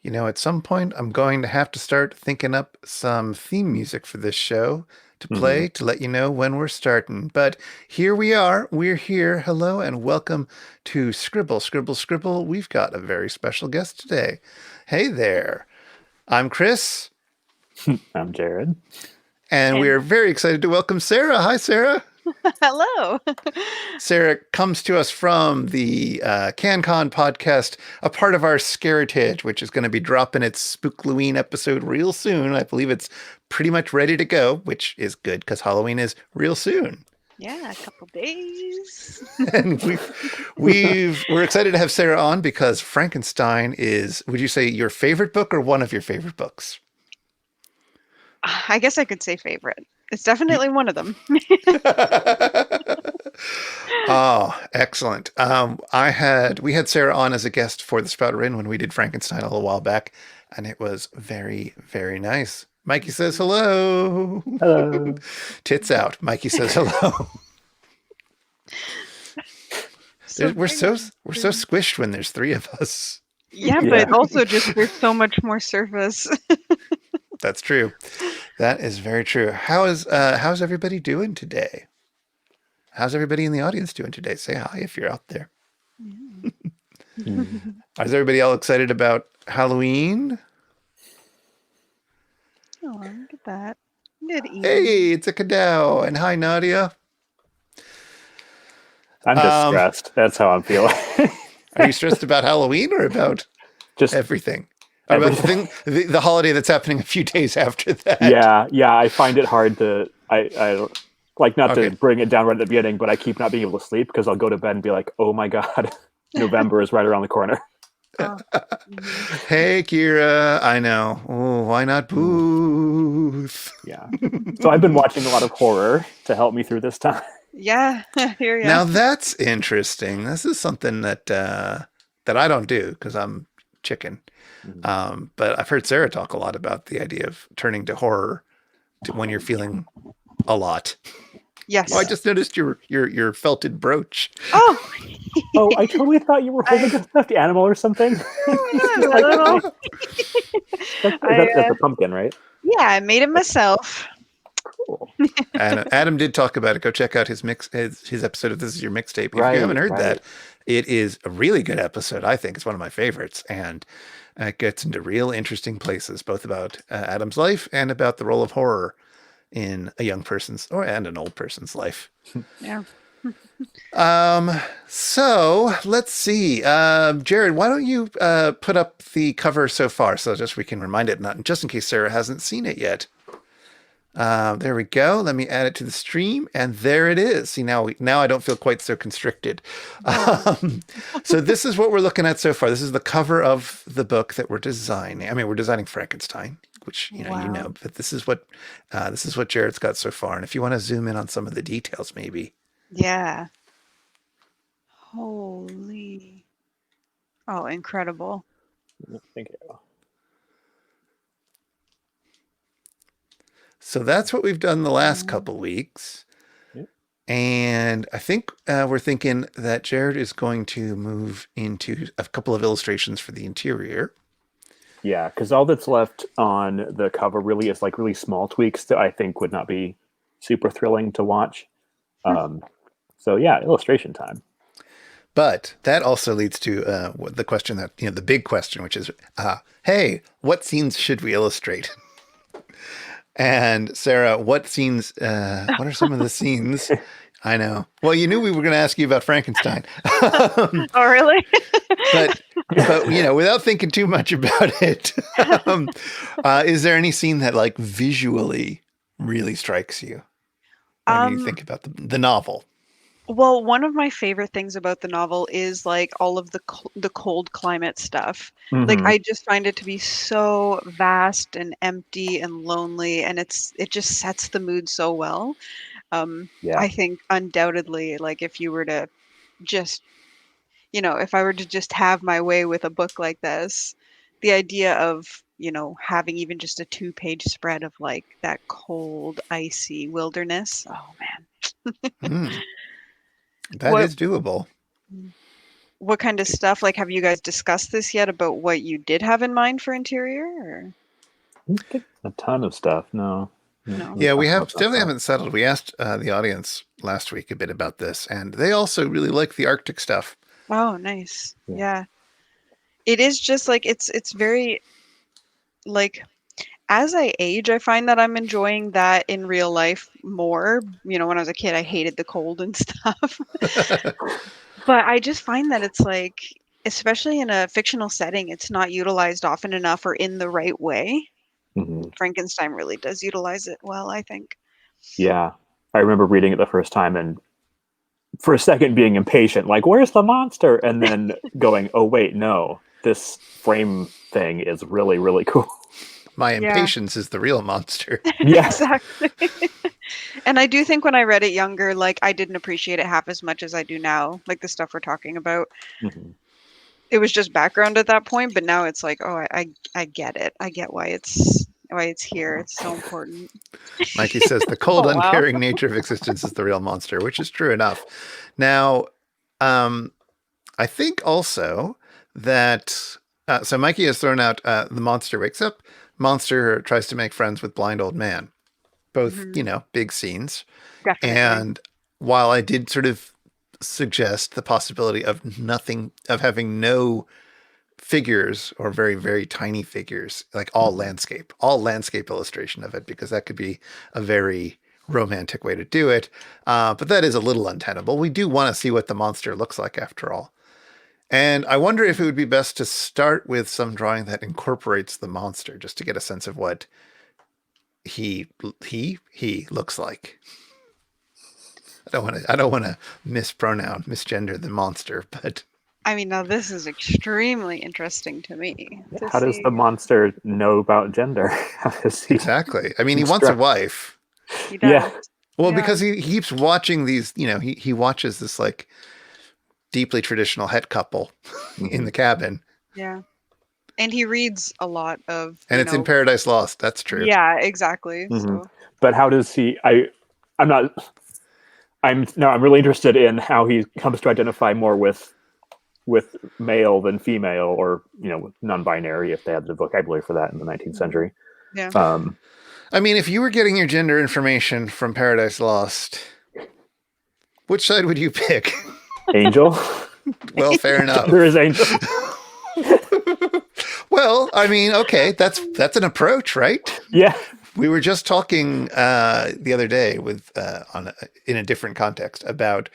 At some point, I'm going to have to start thinking up some theme music for this show to Hmm. play to let you know when we're starting. But here we are. We're here. Hello and welcome to Scribble, Scribble, Scribble. We've got a very special guest today. Hey there. I'm Chris, I'm Jared. and And we're very excited to welcome Sarah. Hi, Sarah. hello. Sarah comes to us from the CanCon podcast, a part of our Scare-itage, which is going to be dropping its Spookloween episode real soon. I believe it's pretty much ready to go, which is good because Halloween is real soon. Yeah, a couple days. And we're excited to have Sarah on because Frankenstein is, would you say, your favorite book or one of your favorite books? I guess I could say favorite. It's definitely one of them. Oh, excellent. We had Sarah on as a guest for the Sprouter Inn when we did Frankenstein a little while back, and it was very, very nice. Mikey says hello. Hello. Tits out. Mikey says hello. We're so squished when there's three of us. Yeah, Yeah. but also just there's so much more surface. That's true. That is very true. How's everybody doing today? How's everybody in the audience doing today? Say hi if you're out there. Mm. Is everybody all excited about Halloween? Oh, look at that. Good evening. Hey, it's a Cadow. And hi, Nadia. I'm just stressed. That's how I'm feeling. Are you stressed about Halloween or about Just everything? Or about the holiday that's happening a few days after that? yeah. I find it hard to. I like not Okay. to bring it down right at the beginning, but I keep not being able to sleep because I'll go to bed and be like, "Oh my god, November is right around the corner." Oh, Hey, Kira. I know. Oh, why not Booth? Yeah. So I've been watching a lot of horror to help me through this time. yeah, here you Now that's interesting. This is something that I don't do because I'm chicken. But I've heard Sarah talk a lot about the idea of turning to horror when you're feeling a lot. Yes. Oh, I just noticed your felted brooch. Oh, Oh, I totally thought you were holding a stuffed animal or something. yeah, well, That's a pumpkin, right? yeah, I made it myself. Cool. And Adam did talk about it. Go check out his episode of This Is Your Mixtape. If you haven't heard that, it is a really good episode. I think it's one of my favorites, and it gets into real interesting places, both about Adam's life and about the role of horror in a young person's and an old person's life. Yeah. So let's see. Jared, why don't you put up the cover so far so just we can remind it, not just in case Sarah hasn't seen it yet. There we go. Let me add it to the stream, and there it is. See, now I don't feel quite so constricted. So this is what we're looking at so far. This is the cover of the book that we're designing. I mean, we're designing Frankenstein, which Wow. but this is what Jared's got so far. And if you want to zoom in on some of the details, maybe. Yeah. Holy. Oh, incredible. Thank you. So that's what we've done the last couple weeks. Yep. And I think we're thinking that Jared is going to move into a couple of illustrations for the interior. Yeah, because all that's left on the cover really is like really small tweaks that I think would not be super thrilling to watch. So yeah, illustration time. But that also leads to the question that, the big question, which is, hey, what scenes should we illustrate? And Sarah, what are some of the scenes? I know. Well, you knew we were going to ask you about Frankenstein. Oh, really? but without thinking too much about it, is there any scene that like visually really strikes you when you think about the novel? Well, one of my favorite things about the novel is like all of the cold climate stuff. Like Mhm. I just find it to be so vast and empty and lonely, and it just sets the mood so well. Yeah. I think undoubtedly, like if you were to just, if I were to just have my way with a book like this, the idea of, having even just a 2-page spread of like that cold, icy wilderness. Oh man. That is doable. what kind of stuff? Like, have you guys discussed this yet about what you did have in mind for interior? Or A ton of stuff. No. no? Yeah, we Talk about still that. haven't settled. We asked the audience last week a bit about this, and they also really like the Arctic stuff. Oh, nice. Yeah. Yeah. It is just like it's very like as I age, I find that I'm enjoying that in real life more. You know, when I was a kid, I hated the cold and stuff. But I just find that it's like, especially in a fictional setting, it's not utilized often enough or in the right way. Mhm. Frankenstein really does utilize it well, I think. Yeah. I remember reading it the first time and for a second being impatient, like, where's the monster? And then going, oh, wait, no, this frame thing is really, really cool. My Yeah. impatience is the real monster. Yeah. Exactly. And I do think when I read it younger, like I didn't appreciate it half as much as I do now, like the stuff we're talking about. Mhm. It was just background at that point, but now it's like, oh, I get it. I get why it's here. It's so important. Mikey says the cold, Oh, wow. uncaring nature of existence is the real monster, which is true enough. Now, I think also that so Mikey has thrown out the monster wakes up, monster tries to make friends with blind old man. Both, big scenes. Definitely. And while I did sort of suggest the possibility of having no figures or very, very tiny figures, like all landscape illustration of it, because that could be a very romantic way to do it. But that is a little untenable. We do want to see what the monster looks like after all. And I wonder if it would be best to start with some drawing that incorporates the monster, just to get a sense of what he looks like. I don't want to misgender the monster, but I mean, now this is extremely interesting to me. To How does see. the monster know about gender? How does he? exactly. I mean, he wants a wife. He does. Yeah. Well, Yeah. because he keeps watching these, he watches this like deeply traditional het couple in the cabin. Yeah. And he reads a lot of And it's in Paradise Lost. That's true. Yeah, exactly. Mhm. So But how does he? I'm really interested in how he comes to identify more with male than female, or non-binary, if they had the vocabulary for that in the 19th century. yeah. I mean, if you were getting your gender information from Paradise Lost, which side would you pick? Angel. Well, fair enough. There is Angel. Well, I mean, okay, that's an approach, right? Yeah. We were just talking the other day with in a different context about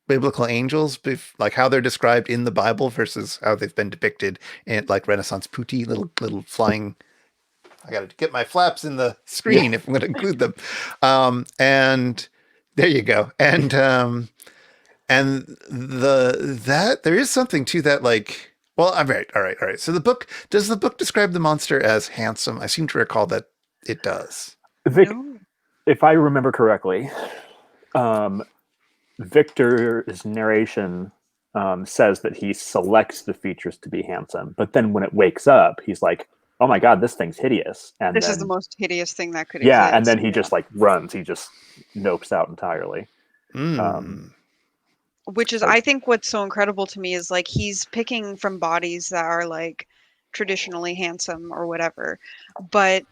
biblical angels, like how they're described in the Bible versus how they've been depicted in like Renaissance putti, little flying. I got to get my flaps in the screen if I'm going to include them. And there you go. And that there is something to that, like. Well, I'm right. All right. So does the book describe the monster as handsome? I seem to recall that it does. Vic, No. if I remember correctly, Victor's narration says that he selects the features to be handsome, but then when it wakes up, he's like, "Oh my god, this thing's hideous!" And This then, is the most hideous thing that could yeah, exist. and then he just like runs. He just nopes out entirely. Which is, I think, what's so incredible to me is like he's picking from bodies that are like traditionally handsome or whatever, but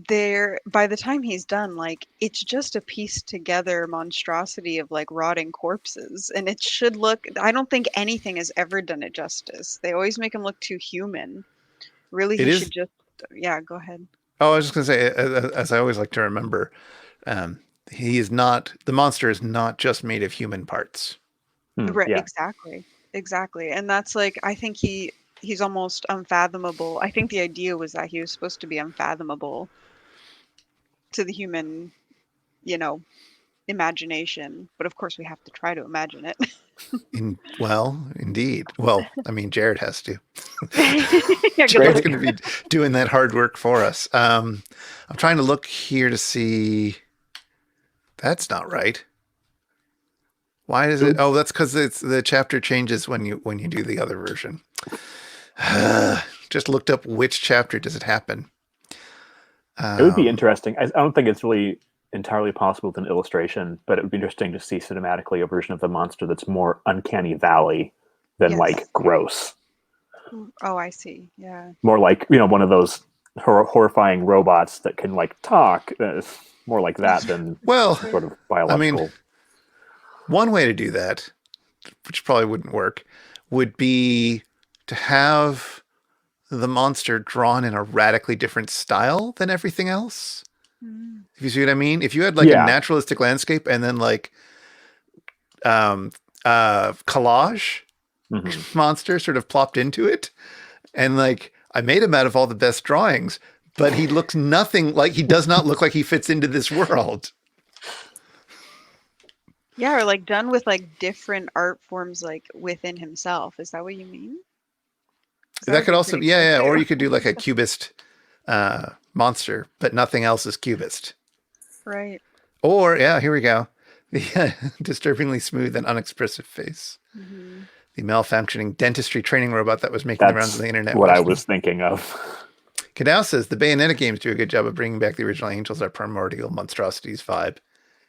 by the time he's done, like it's just a pieced together monstrosity of like rotting corpses, and it should look. I don't think anything has ever done it justice. They always make him look too human. Really, he should just. Yeah, go ahead. Oh, I was just going to say, as I always like to remember, the monster is not just made of human parts. Right, Yeah. exactly. And that's like, I think he's almost unfathomable. I think the idea was that he was supposed to be unfathomable to the human, imagination. But of course we have to try to imagine it. Indeed. Well, I mean, Jared has to. Yeah, Jared's going to be doing that hard work for us. I'm trying to look here to see. That's not right. Why is it? Oh, that's because the chapter changes when you do the other version. Just looked up which chapter does it happen. It would be interesting. I don't think it's really entirely possible with an illustration, but it would be interesting to see cinematically a version of the monster that's more uncanny valley than Yes. like gross. Oh, I see. Yeah. More like, one of those horrifying robots that can like talk. More like that than Well, some sort of I mean, biological. one way to do that, which probably wouldn't work, would be to have the monster drawn in a radically different style than everything else. Mm. If you see what I mean? If you had like a Yeah. naturalistic landscape and then like collage Mhm. monster sort of plopped into it, and like I made him out of all the best drawings, but he looks nothing like, he does not look like he fits into this world. Yeah, or like done with like different art forms like within himself. Is that what you mean? 'Cause That would could be also, pretty cool yeah, or too. you could do like a cubist monster, but nothing else is cubist. Right. Or, yeah, here we go. The disturbingly smooth and unexpressive face. Hmm. The malfunctioning dentistry training robot that was making the rounds That's on the internet. what I was thinking of. Kadao says the Bayonetta games do a good job of bringing back the original Angels Are Primordial Monstrosities vibe,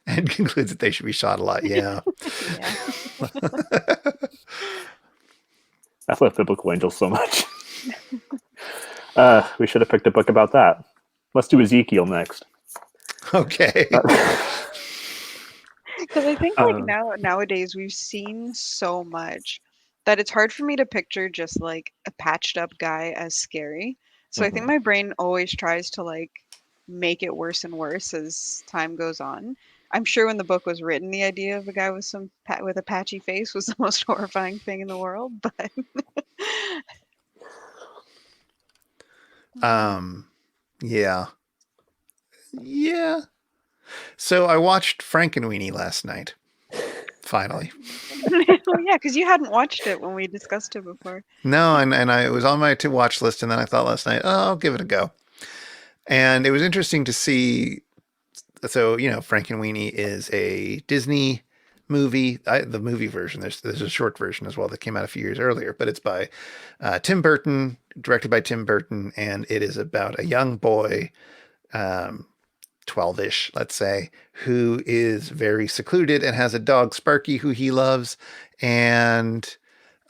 and concludes that they should be shot a lot. Yeah. Yeah. I love Biblical Angels so much. We should have picked a book about that. Let's do Ezekiel next. Okay. Because I think like nowadays we've seen so much that it's hard for me to picture just like a patched up guy as scary. So I think my brain always tries to like make it worse and worse as time goes on. I'm sure when the book was written, the idea of a guy with with a patchy face was the most horrifying thing in the world. But Yeah. Yeah. So I watched Frankenweenie last night. Finally. oh yeah, because you hadn't watched it when we discussed it before. No, and it was on my to watch list, and then I thought last night, oh, I'll give it a go. And it was interesting to see. So, Frankenweenie is a Disney movie. The movie version, there's a short version as well that came out a few years earlier, but it's by Tim Burton, directed by Tim Burton, and it is about a young boy, 12-ish, let's say, who is very secluded and has a dog, Sparky, who he loves. And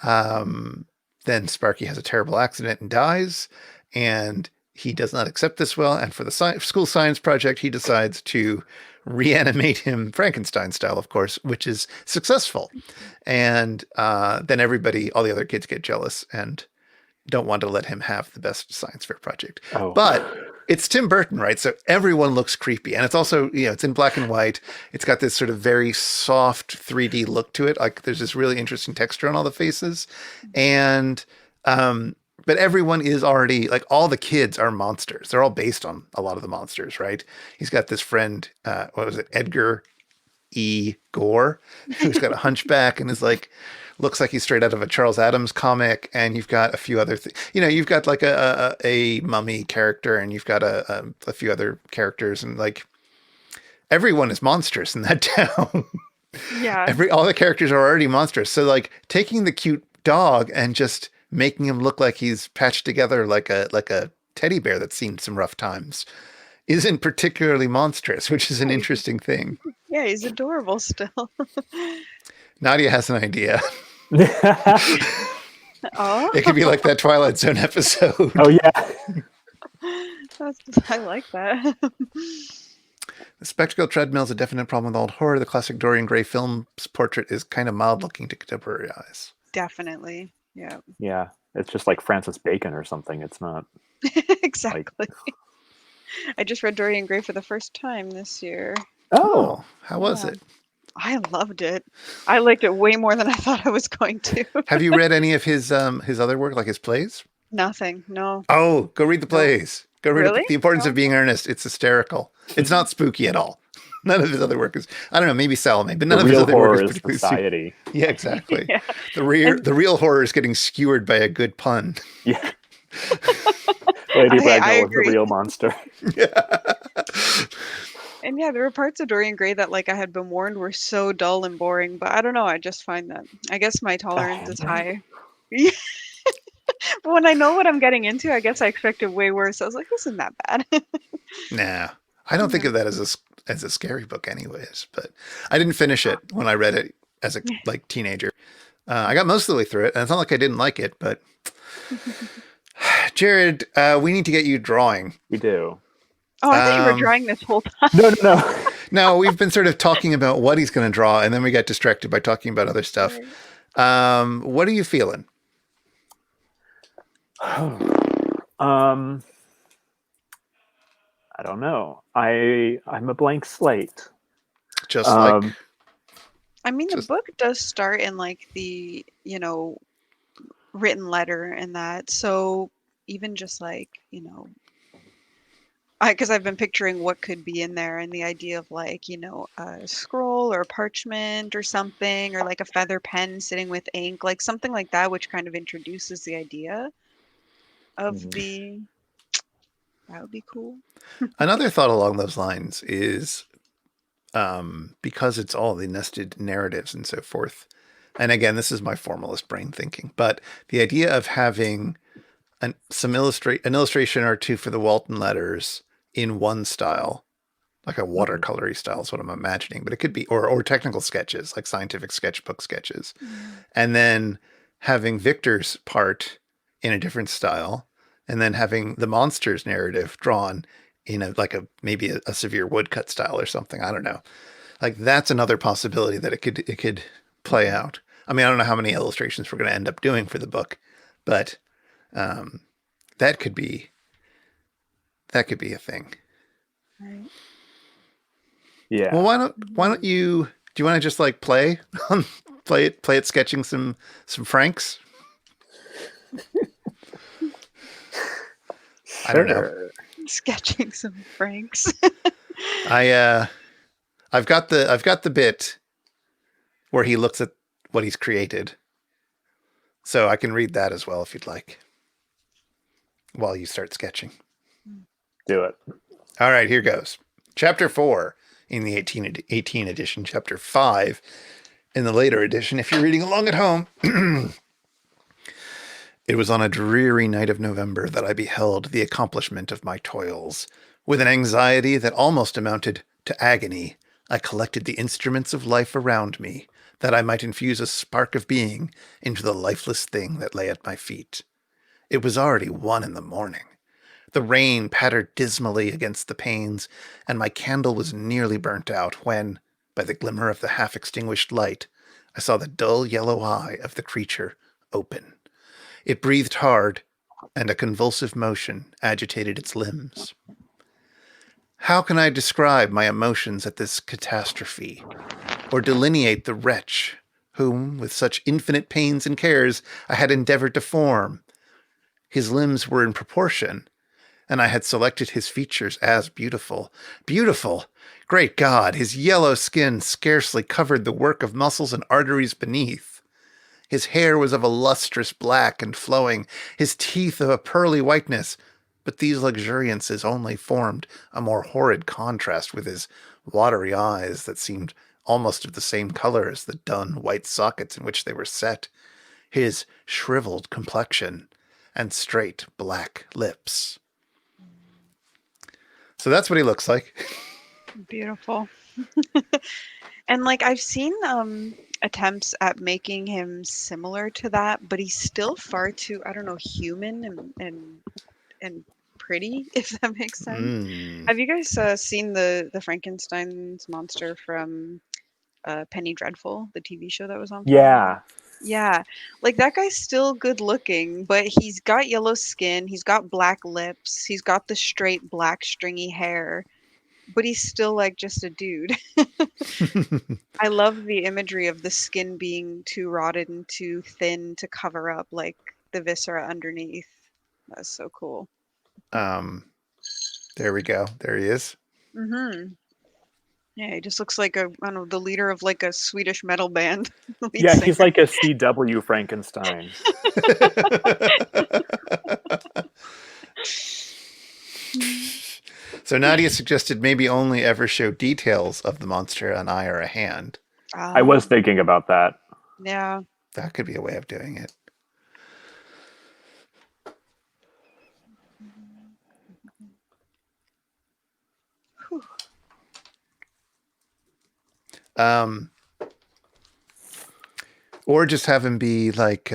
then Sparky has a terrible accident and dies. And he does not accept this well. And for the school science project, he decides to reanimate him Frankenstein style, of course, which is successful. And then all the other kids get jealous and don't want to let him have the best science fair project. Oh. But it's Tim Burton, right? So everyone looks creepy. And it's also, it's in black and white. It's got this sort of very soft 3D look to it. Like there's this really interesting texture on all the faces. And, but everyone is already, like, all the kids are monsters. They're all based on a lot of the monsters, right? He's got this friend, what was it? Edgar E. Gore, who's got a hunchback and is like, looks like he's straight out of a Charles Addams comic. And you've got a few other things. You've got like a mummy character, and you've got a few other characters, and like everyone is monstrous in that town. Yeah. All the characters are already monstrous. So like taking the cute dog and just making him look like he's patched together like a teddy bear that's seen some rough times isn't particularly monstrous, which is an interesting thing. Yeah, he's adorable still. Nadia has an idea. Oh, It could be like that Twilight Zone episode. Oh yeah. I like that. The spectacle treadmill is a definite problem with old horror. The classic Dorian Gray film's portrait is kind of mild looking to contemporary eyes. Definitely. Yeah. Yeah. It's just like Francis Bacon or something. It's not Exactly. I just read Dorian Gray for the first time this year. Oh, how was it? I loved it. I liked it way more than I thought I was going to. Have you read any of his other work, like his plays? Nothing. No. Oh, go read the plays. Go read Really? The Importance No. of Being Earnest. It's hysterical. It's not spooky at all. None of his other work is. I don't know, maybe Salome, but none the of his real other work horror is is particularly society. Yeah, exactly. Yeah. The real horror is getting skewered by a good pun. Yeah. Lady I Bragnell was the agree. real monster. And yeah, there were parts of Dorian Gray that like I had been warned were so dull and boring, but I don't know, I just find that I guess my tolerance is high. Yeah. But when I know what I'm getting into, I guess I expected way worse. I was like, this isn't that bad. Nah, I don't think of that as a scary book, anyways. But I didn't finish it when I read it as a teenager. I got most of the way through it, and it's not like I didn't like it, but Jared, we need to get you drawing. We do. Oh, I thought you were Um, drawing this whole time. No, no, no. no, we've been sort of talking about what he's going to draw, and then we got distracted by talking about other stuff. What are you feeling? I don't know. I'm a blank slate. Just like I mean, the just book does start in like the, written letter and that. So even just like, because I've been picturing what could be in there and the idea of like, a scroll or parchment or something, or like a feather pen sitting with ink, like something like that, which kind of introduces the idea of that would be cool. another thought along those lines is because it's all the nested narratives and so forth. And again, this is my formalist brain thinking, but the idea of having an illustration or two for the Walton letters in one style, like a watercolory style is what I'm imagining, but it could be, or technical sketches, like scientific sketchbook sketches. And then having Victor's part in a different style, and then having the monsters narrative drawn in maybe a severe woodcut style or something. I don't know. Like that's another possibility that it could play out. I mean, I don't know how many illustrations we're going to end up doing for the book, but that could be a thing. Right. Yeah. Well, why don't you do you want to just like play it sketching some Franks? I don't know. Sketching some Franks. I've got the bit where he looks at what he's created. So I can read that as well if you'd like. While you start sketching. Do it. All right, here goes. Chapter 4 in the 1818 edition, chapter 5 in the later edition. If you're reading along at home, it was on a dreary night of November that I beheld the accomplishment of my toils. With an anxiety that almost amounted to agony, I collected the instruments of life around me, that I might infuse a spark of being into the lifeless thing that lay at my feet. It was already 1 in the morning. The rain pattered dismally against the panes, and my candle was nearly burnt out when, by the glimmer of the half-extinguished light, I saw the dull yellow eye of the creature open. It breathed hard, and a convulsive motion agitated its limbs. How can I describe my emotions at this catastrophe, or delineate the wretch whom, with such infinite pains and cares, I had endeavored to form? His limbs were in proportion, and I had selected his features as beautiful. Beautiful! Great God, his yellow skin scarcely covered the work of muscles and arteries beneath. His hair was of a lustrous black and flowing, his teeth of a pearly whiteness, but these luxuriances only formed a more horrid contrast with his watery eyes that seemed almost of the same color as the dun white sockets in which they were set, his shriveled complexion, and straight black lips. So that's what he looks like. Beautiful. And like I've seen attempts at making him similar to that, but he's still far too, I don't know, human and pretty, if that makes sense. Have you guys seen the Frankenstein's monster from Penny Dreadful, the TV show that was on for a while? Yeah. Yeah, like that guy's still good looking, but he's got yellow skin, he's got black lips, he's got the straight black stringy hair, but he's still like just a dude. I love the imagery of the skin being too rotted and too thin to cover up like the viscera underneath. That's so cool. There we go. There he is. Mm-hmm. Yeah, he just looks like I don't know, the leader of like a Swedish metal band. Lead Yeah, singer. he's like a CW Frankenstein. So Nadia suggested maybe only ever show details of the monster, an eye or a hand. I was thinking about that. Yeah. That could be a way of doing it. Or just have him be like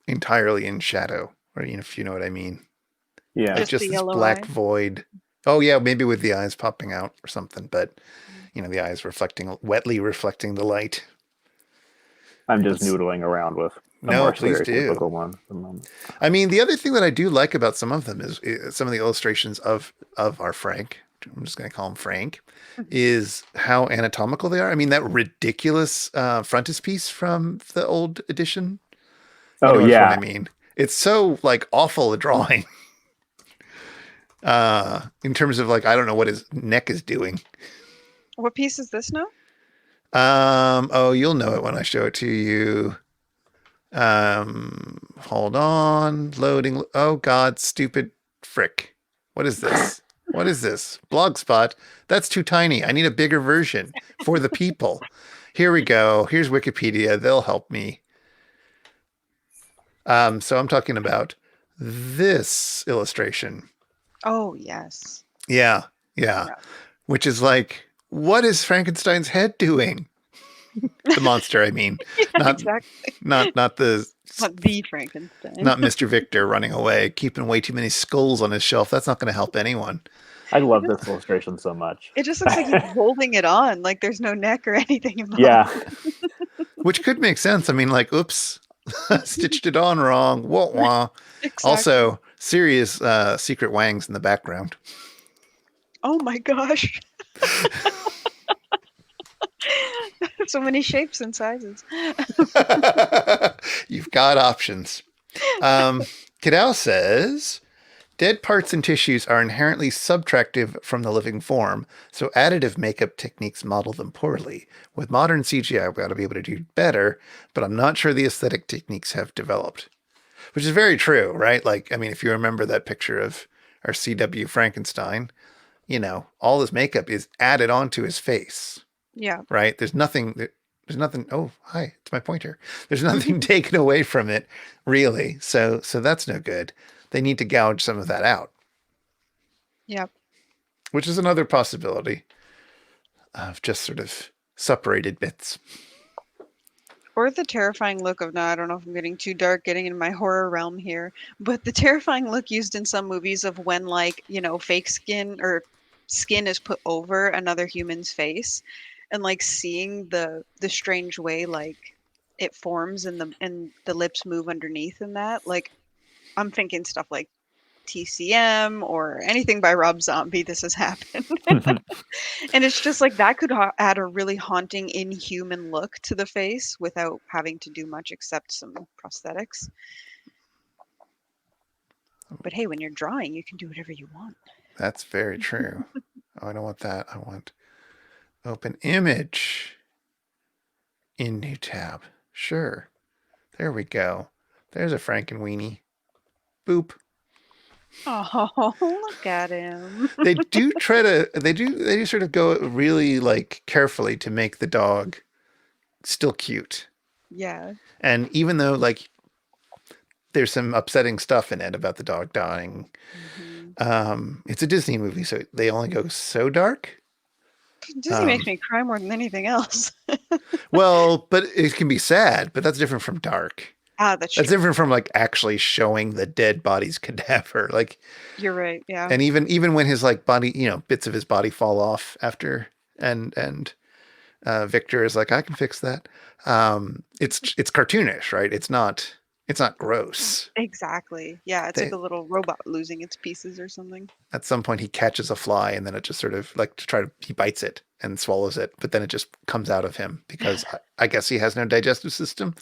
entirely in shadow, or if you know what I mean. Yeah. Like Just just the this yellow black eye. void. Oh yeah, maybe with the eyes popping out or something, but the eyes wetly reflecting the light. I'm just Let's noodling around with a No, more please do. stereotypical one at the moment. I mean, the other thing that I do like about some of them is some of the illustrations of our Frank. I'm just going to call him Frank. Is how anatomical they are. I mean, that ridiculous frontispiece from the old edition. You Oh know which one I yeah. mean. It's so like awful a drawing. In terms of like, I don't know what his neck is doing. What piece is this now? Oh, you'll know it when I show it to you. Hold on, loading. Oh God, stupid frick. What is this? What is this? Blogspot. That's too tiny. I need a bigger version for the people. Here we go. Here's Wikipedia. They'll help me. So I'm talking about this illustration. Oh, yes. Yeah, yeah. Yeah. Which is like, what is Frankenstein's head doing? The monster, I mean, Yeah, not exactly. not the Not the Frankenstein. not Mr. Victor running away, keeping way too many skulls on his shelf. That's not going to help anyone. I love this illustration so much. It just looks like he's holding it on, like there's no neck or anything involved. Yeah. Which could make sense. I mean, like, oops, stitched it on wrong. Wah wah. Exactly. Also, serious secret wangs in the background. Oh my gosh. So many shapes and sizes. You've got options. Cadell says, dead parts and tissues are inherently subtractive from the living form, so additive makeup techniques model them poorly. With modern CGI, we ought to be able to do better, but I'm not sure the aesthetic techniques have developed. Which is very true, right? Like, I mean, if you remember that picture of our CW Frankenstein, all his makeup is added onto his face. Yeah. Right? There's nothing. Oh, hi, it's my pointer. There's nothing taken away from it, really. So that's no good. They need to gouge some of that out. Yeah. Which is another possibility of just sort of separated bits. Or the terrifying look of, now I don't know if I'm getting too dark, getting in my horror realm here, but the terrifying look used in some movies of when, like, fake skin or skin is put over another human's face, and like seeing the strange way like it forms and the lips move underneath in that. Like, I'm thinking stuff like TCM or anything by Rob Zombie. This has happened. And it's just like that could add a really haunting, inhuman look to the face without having to do much except some prosthetics. But hey, when you're drawing, you can do whatever you want. That's very true. Oh, I don't want that. I want open image in new tab. Sure. There we go. There's a Frankenweenie. Boop. Oh, look at him. They do they do sort of go really like carefully to make the dog still cute. Yeah. And even though like there's some upsetting stuff in it about the dog dying, it's a Disney movie, so they only go so dark. Disney makes me cry more than anything else. Well, but it can be sad, but that's different from dark. That's That's true. different from like actually showing the dead body's cadaver. Like, You're right. Yeah. and even when his like body, bits of his body fall off after, and Victor is like, I can fix that. It's cartoonish, right? It's not gross. Exactly. Yeah, it's like a little robot losing its pieces or something. At some point, he catches a fly, and then it just sort of like he bites it and swallows it, but then it just comes out of him because I guess he has no digestive system.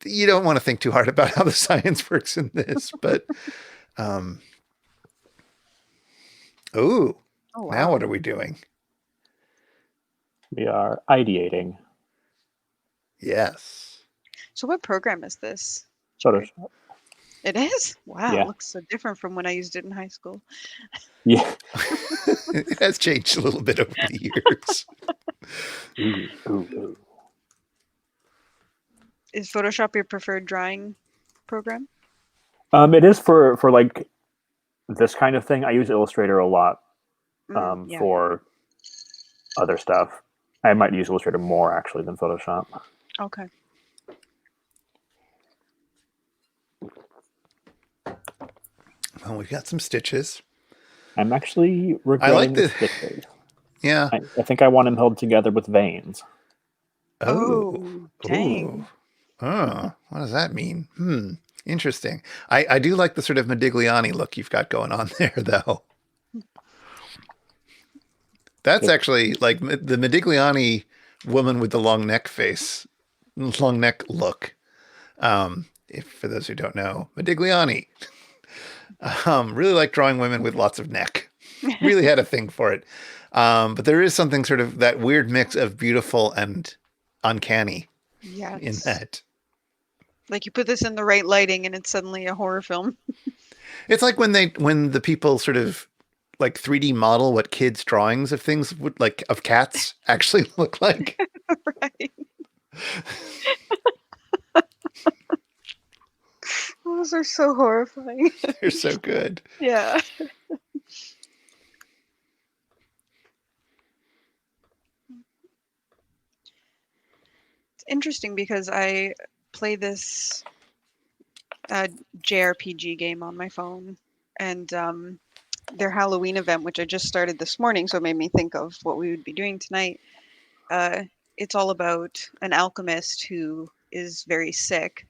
You don't want to think too hard about how the science works in this, but oh, Oh, wow. Now what are we doing? We are ideating. Yes. So what program is this? Photoshop. It is? Wow, Yeah. It looks so different from when I used it in high school. Yeah. It has changed a little bit over the years. Ooh. Is Photoshop your preferred drawing program? It is for like this kind of thing. I use Illustrator a lot Yeah. for other stuff. I might use Illustrator more actually than Photoshop. Okay. Well, we've got some stitches. I'm actually I regretting like the the, stitches. yeah. I think I want them held together with veins. Oh, ooh. Dang. Oh, what does that mean? Interesting. I do like the sort of Modigliani look you've got going on there, though. That's It, actually like the Modigliani woman with the long neck face, long neck look. If for those who don't know, Modigliani really like drawing women with lots of neck. Really had a thing for it. But there is something sort of that weird mix of beautiful and uncanny in Yes. that. Like you put this in the right lighting and it's suddenly a horror film. It's like when the people sort of like 3D model what kids' drawings of things would like of cats actually look like. Right. Those are so horrifying. They're so good. Yeah. It's interesting because I play this JRPG game on my phone, and their Halloween event, which I just started this morning, so it made me think of what we would be doing tonight. It's all about an alchemist who is very sick,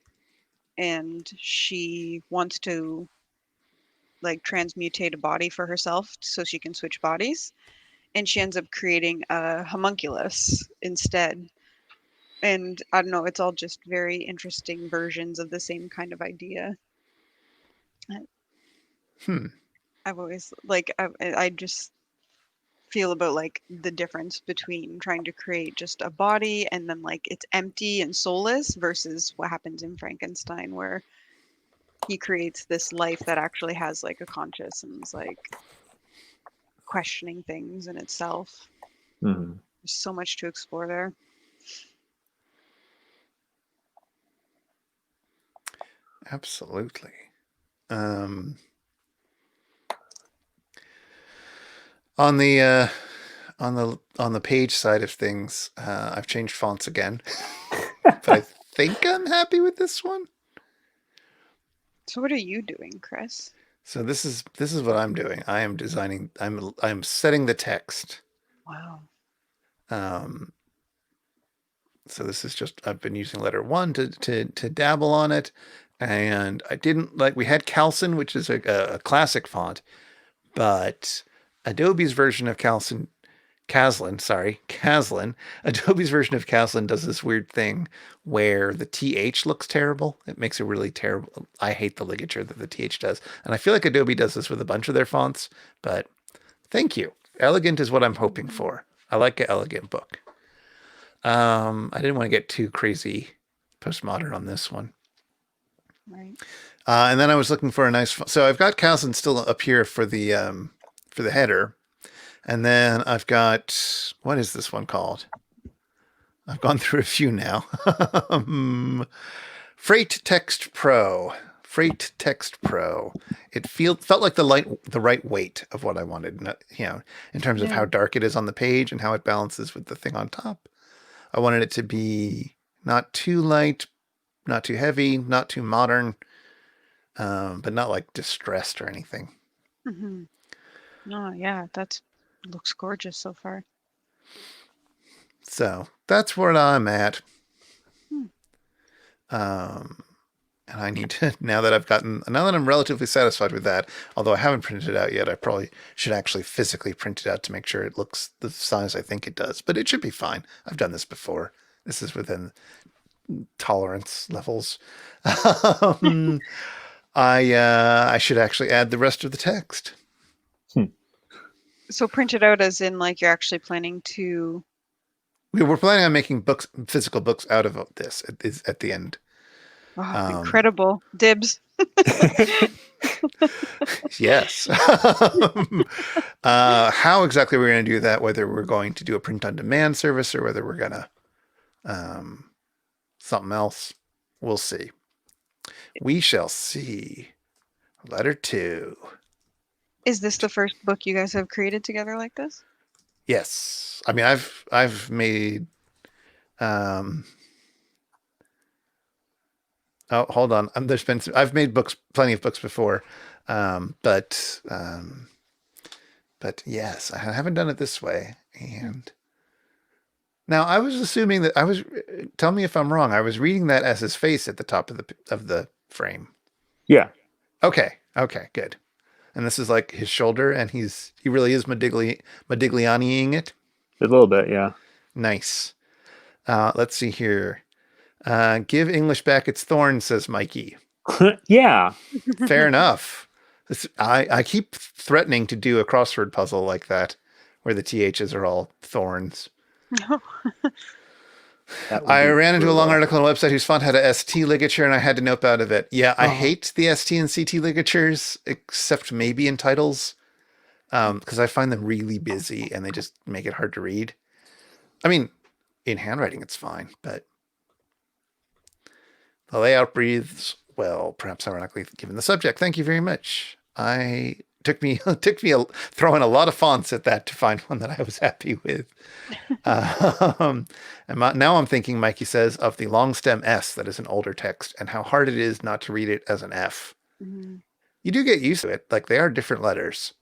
and she wants to like transmutate a body for herself so she can switch bodies, and she ends up creating a homunculus instead. And I don't know, it's all just very interesting versions of the same kind of idea. Hmm. I've always like I just feel about like the difference between trying to create just a body and then like it's empty and soulless versus what happens in Frankenstein where he creates this life that actually has like a conscience and is like questioning things in itself. mm-hmm. There's so much to explore there. Absolutely. Um, on the on the page side of things, I've changed fonts again, but I think I'm happy with this one. So what are you doing, Chris? So this is what I'm doing. I am designing. I'm setting the text. Wow. Um, so this is just I've been using letter one to dabble on it, and I didn't like we had Calcin, which is a classic font, but Adobe's version of Caslin. Adobe's version of Caslin does this weird thing where the TH looks terrible. It makes a really terrible. I hate the ligature that the TH does. And I feel like Adobe does this with a bunch of their fonts, but thank you. Elegant is what I'm hoping for. I like an elegant book. I didn't want to get too crazy postmodern on this one. Right. And then I was looking for a nice. So I've got Caslin still up here for the header. And then I've got, what is this one called? I've gone through a few now. Freight Text Pro. Freight Text Pro. It felt like the right weight of what I wanted, in terms of Yeah. how dark it is on the page and how it balances with the thing on top. I wanted it to be not too light, not too heavy, not too modern, but not like distressed or anything. Mm-hmm. Oh yeah, that looks gorgeous so far. So that's where I'm at. Hmm. And I need to, now that I'm relatively satisfied with that, although I haven't printed it out yet, I probably should actually physically print it out to make sure it looks the size I think it does. But it should be fine. I've done this before. This is within tolerance levels. I should actually add the rest of the text. So print it out as in like you're actually planning to. We were planning on making physical books out of this at the end. Oh, incredible. Dibs. Yes. How exactly we're going to do that, whether we're going to do a print on demand service or whether we're going to something else, we'll see. We shall see. Letter 2. Is this the first book you guys have created together like this? Yes. I mean, I've made. Um, oh, hold on. I've made books, plenty of books before, um, but um, but yes, I haven't done it this way. And now I was assuming that I was. Tell me if I'm wrong. I was reading that as his face at the top of the frame. Yeah, Okay. Okay. Good. And this is like his shoulder, and he really is Modigliani-ing it. a little bit. Yeah. Nice. Let's see here. Give English back its thorns, says Mikey. Yeah. Fair enough. I keep threatening to do a crossword puzzle like that, where the THs are all thorns. That would I be ran into a long brutal. article on a website whose font had a ST ligature, and I had to nope out of it. Yeah, I Oh. hate the ST and CT ligatures, except maybe in titles, because I find them really busy and they just make it hard to read. I mean, in handwriting, it's fine, but the layout breathes well, perhaps ironically given the subject. Thank you very much. Took me throwing a lot of fonts at that to find one that I was happy with. And now I'm thinking, Mikey says, of the long stem S that is an older text and how hard it is not to read it as an F. Mhm. You do get used to it. Like, they are different letters.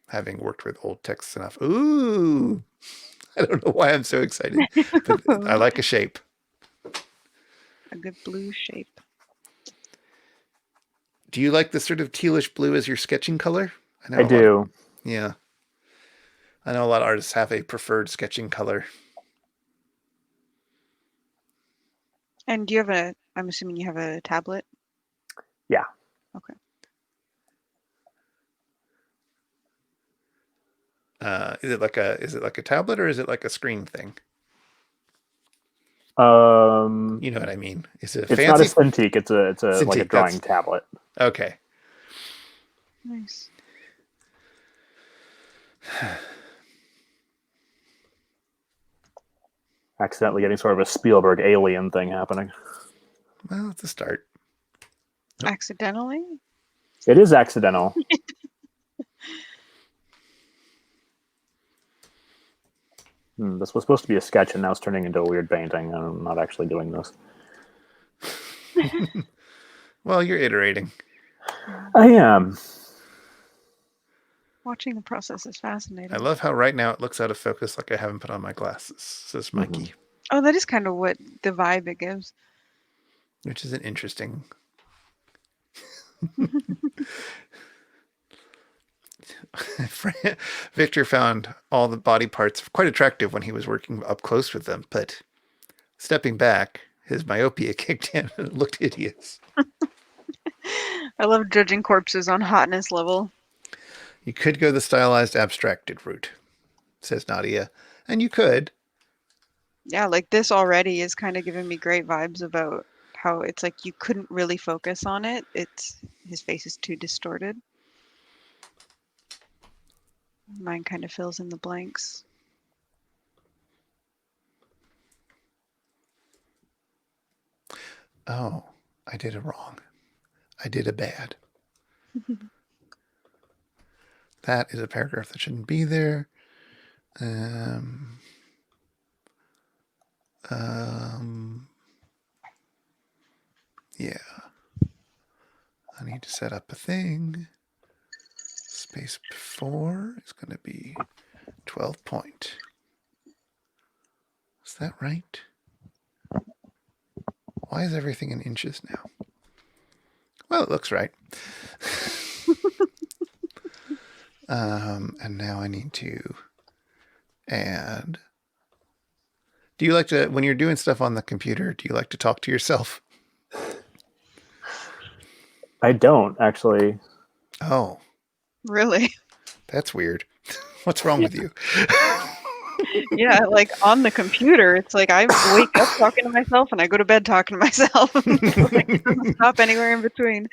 Having worked with old texts enough. Ooh, I don't know why I'm so excited, but I like a shape. A good blue shape. Do you like the sort of tealish blue as your sketching color? I do. Yeah. I know a lot of artists have a preferred sketching color. And do you have I'm assuming you have a tablet? Yeah. Okay. Is it like a tablet or is it like a screen thing? You know what I mean? Is it It's not a fancy? Cintiq. It's a like a Cintiq, drawing tablet. Okay. Nice. Accidentally getting sort of a Spielberg alien thing happening. Well, it's a start. Accidentally? It is accidental. This was supposed to be a sketch, and now it's turning into a weird painting. I'm not actually doing this. Well, you're iterating. I am. Watching the process is fascinating. I love how right now it looks out of focus like I haven't put on my glasses, says Mikey. Oh, that is kind of what the vibe it gives. Which is an interesting. Victor found all the body parts quite attractive when he was working up close with them, but stepping back, his myopia kicked in and it looked hideous. I love judging corpses on hotness level. You could go the stylized abstracted route, says Nadia. And you could. Yeah, like this already is kind of giving me great vibes about how it's like you couldn't really focus on it. His face is too distorted. Mine kind of fills in the blanks. Oh, I did it wrong. I did a bad. That is a paragraph that shouldn't be there. Yeah. I need to set up a thing. Space before is going to be 12 point. Is that right? Why is everything in inches now? Well, it looks right. And now I need to add. Do you like to, when you're doing stuff on the computer, do you like to talk to yourself? I don't actually. Oh, Really? that's weird. What's wrong with you? Yeah, like on the computer, it's like I wake up talking to myself and I go to bed talking to myself. Like, it doesn't stop anywhere in between.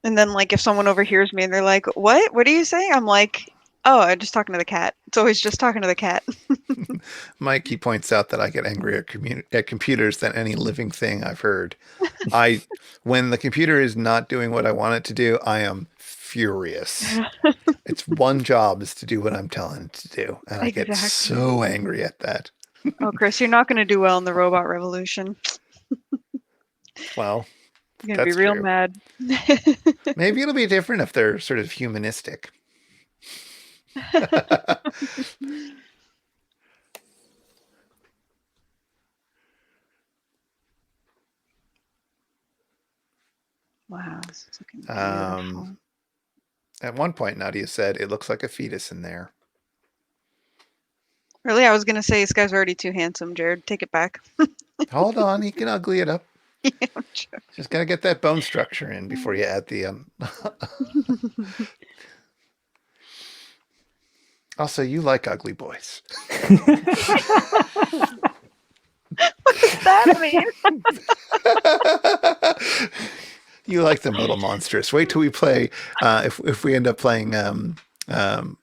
And then, like, if someone overhears me and they're like, "What? What do you say?" I'm like, "Oh, I'm just talking to the cat." It's always just talking to the cat. Mikey points out that I get angrier at computers than any living thing I've heard. When the computer is not doing what I want it to do, I am furious. Its one job is to do what I'm telling it to do, and I get Exactly. so angry at that. Oh, Chris, you're not going to do well in the robot revolution. Well, You're going to be that's real true. mad. Maybe it'll be different if they're sort of humanistic. Wow, this is looking beautiful. At one point, Nadia said, "It looks like a fetus in there." Really, I was going to say this guy's already too handsome, Jared. Take it back. Hold on, he can ugly it up. Yeah, I'm sure. Just gotta get that bone structure in before you add the. Also, you like ugly boys. What does that mean? You like them little monstrous. Wait till we play. If we end up playing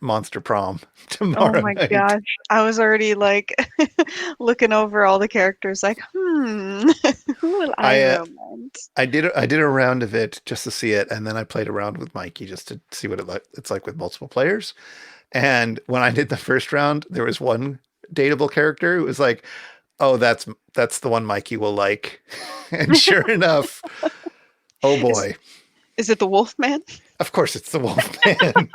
Monster Prom tomorrow Oh my night. gosh. I was already like looking over all the characters like, who will I romance? I did a round of it just to see it, and then I played around with Mikey just to see what it's like with multiple players. And when I did the first round, there was one dateable character who was like, "Oh, that's the one Mikey will like." And sure enough, oh boy. Is it the Wolfman? Of course it's the Wolfman.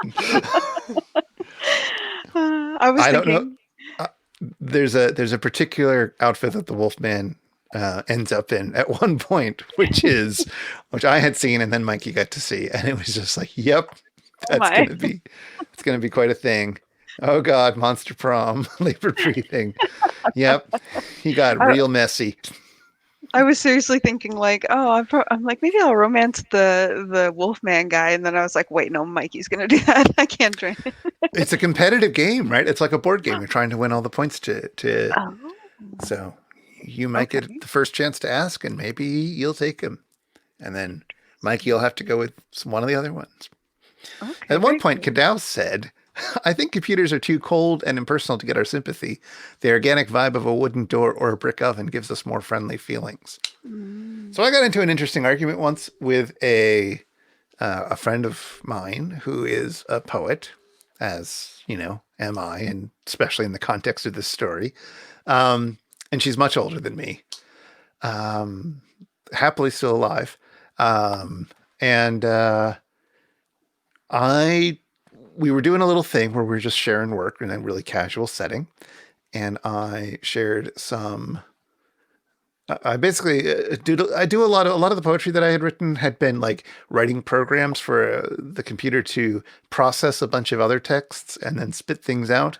I was I thinking. don't know. There's a particular outfit that the Wolfman ends up in at one which I had seen and then Mikey got to see, and it was just like, yep, it's gonna be quite a thing. Oh God, Monster Prom, labor breathing. Yep, he got real messy. I was seriously thinking like, oh, I'm like, maybe I'll romance the Wolfman guy, and then I was like, wait, no, Mikey's gonna do that. I can't join it. It's a competitive game, right? It's like a board game. You're trying to win all the points to. Oh. So you might get the first chance to ask, and maybe you'll take him, and then Mikey will have to go with one of the other ones. Okay, At one point, Kadau said, "I think computers are too cold and impersonal to get our sympathy. The organic vibe of a wooden door or a brick oven gives us more friendly feelings." So I got into an interesting argument once with a friend of mine who is a poet, as you know, am I, and especially in the context of this story. And she's much older than me, happily still alive. We were doing a little thing where we were just sharing work in a really casual setting. And I shared some, I basically do a lot of the poetry that I had written had been like writing programs for the computer to process a bunch of other texts and then spit things out.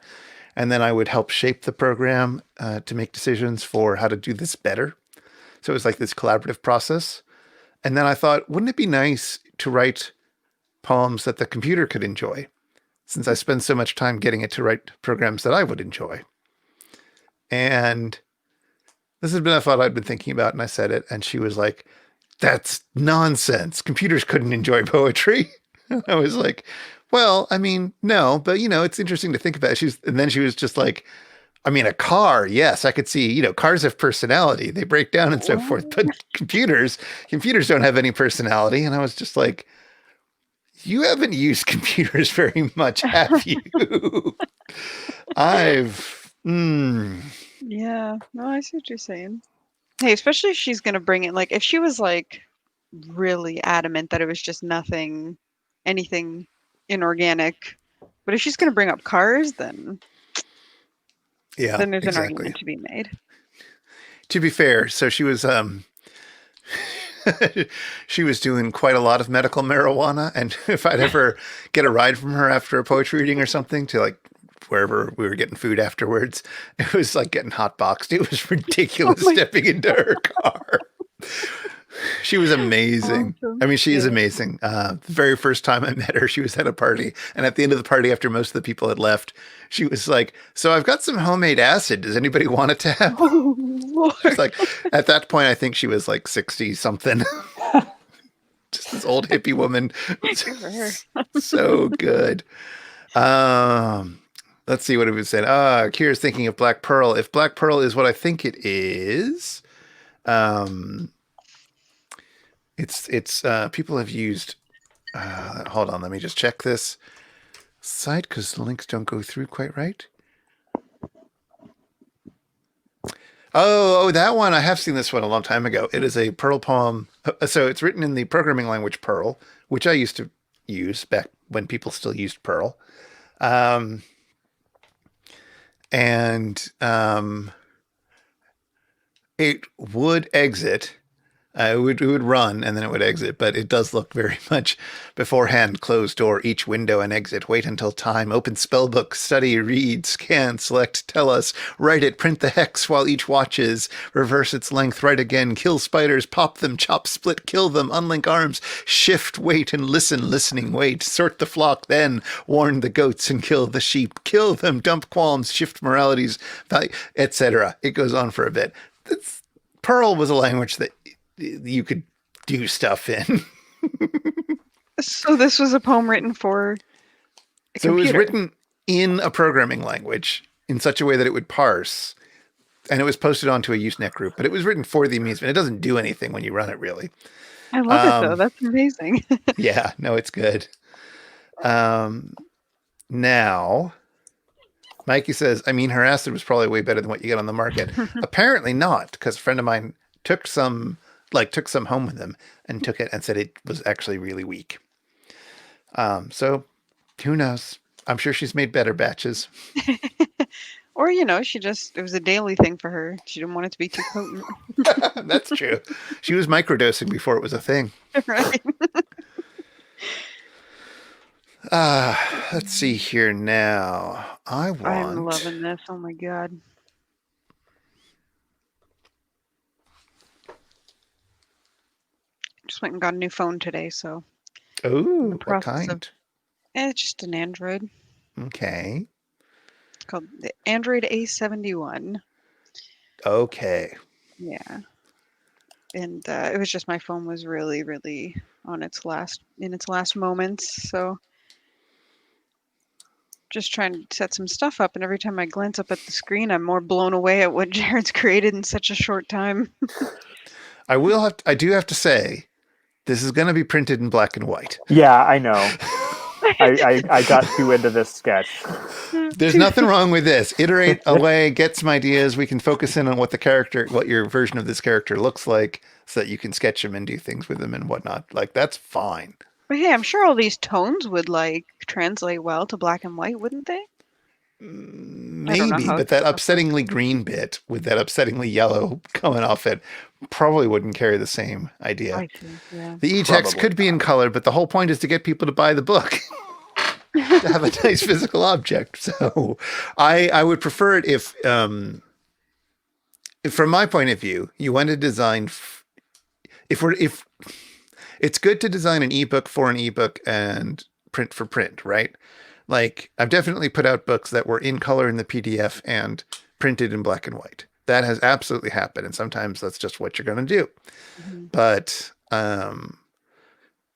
And then I would help shape the program to make decisions for how to do this better. So it was like this collaborative process. And then I thought, wouldn't it be nice to write poems that the computer could enjoy, since I spend so much time getting it to write programs that I would enjoy? And this has been a thought I'd been thinking about, and I said it, and she was like, "That's nonsense. Computers couldn't enjoy poetry." And I was like, "Well, I mean, no, but it's interesting to think about." And then she was just like, "I mean, a car, yes, I could see, cars have personality. They break down and so forth, but computers don't have any personality." And I was just like, "You haven't used computers very much, have you?" Yeah, no, I see what you're saying. Hey, especially if she's gonna bring it, like if she was like really adamant that it was just anything inorganic, but if she's gonna bring up cars, then Yeah, there's exactly. an argument to be made. To be fair, so she was she was doing quite a lot of medical marijuana, and if I'd ever get a ride from her after a poetry reading or something to like wherever we were getting food afterwards, it was like getting hot boxed. It was ridiculous stepping into her car. She was amazing. Awesome. I mean, she is amazing. The very first time I met her, she was at a party. And at the end of the party, after most of the people had left, she was like, "So I've got some homemade acid. Does anybody want it to have?" Oh, Lord. It's like, at that point, I think she was like 60 something. Just this old hippie woman. Good for her. So good. Let's see what it was said. Kira's thinking of Black Pearl. If Black Pearl is what I think it is, it's people have used. Hold on, let me just check this site because the links don't go through quite right. Oh, that one. I have seen this one a long time ago. It is a Perl poem. So it's written in the programming language Perl, which I used to use back when people still used Perl. And it would exit. It would run and then it would exit, but it does look very much beforehand. Closed door, each window and exit. Wait until time. Open spellbook, study, read, scan, select, tell us, write it, print the hex while each watches, reverse its length, write again, kill spiders, pop them, chop, split, kill them, unlink arms, shift, wait, and listening, wait, sort the flock, then warn the goats and kill the sheep, kill them, dump qualms, shift moralities, etc. It goes on for a bit. Perl was a language that you could do stuff in. So this was a poem written for a So computer. it was written in a programming language in such a way that it would parse, and it was posted onto a Usenet group, but it was written for the amusement. It doesn't do anything when you run it, really. I love it, though. That's amazing. Yeah, no, it's good. Now, Mikey says, I mean, her acid was probably way better than what you get on the market. Apparently not, because a friend of mine took some home with him and took it and said it was actually really weak. So who knows? I'm sure she's made better batches. Or, it was a daily thing for her. She didn't want it to be too potent. That's true. She was microdosing before it was a thing. Right. Let's see here now. I'm loving this. Oh my God. Just went and got a new phone today, so. Oh, what kind? It's just an Android. Okay. It's called the Android A71. Okay. Yeah. And it was just my phone was really, really in its last moments. So just trying to set some stuff up, and every time I glance up at the screen, I'm more blown away at what Jared's created in such a short time. I do have to say, this is going to be printed in black and white. Yeah, I know. I got too into this sketch. There's nothing wrong with this. Iterate away, get some ideas. We can focus in on what your version of this character looks like, so that you can sketch him and do things with him and whatnot. Like, that's fine. But hey, I'm sure all these tones would translate well to black and white, wouldn't they? Maybe, but that upsettingly green bit with that upsettingly yellow coming off it probably wouldn't carry the same idea. I see, yeah. The e-text could be in color, but the whole point is to get people to buy the book. To have a nice physical object. So I would prefer it if from my point of view, you want to design if it's good to design an ebook for an ebook and print for print, right? Like, I've definitely put out books that were in color in the PDF and printed in black and white. That has absolutely happened, and sometimes that's just what you're going to do. Mm-hmm. But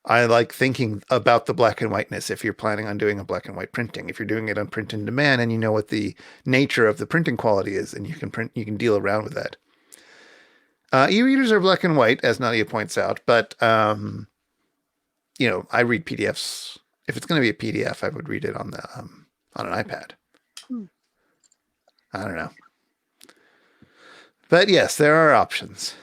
I like thinking about the black and whiteness if you're planning on doing a black and white printing. If you're doing it on print in demand and you know what the nature of the printing quality is, and you can deal around with that. E-readers are black and white, as Nadia points out, but I read PDFs. If it's going to be a PDF, I would read it on an iPad. I don't know. But yes, there are options.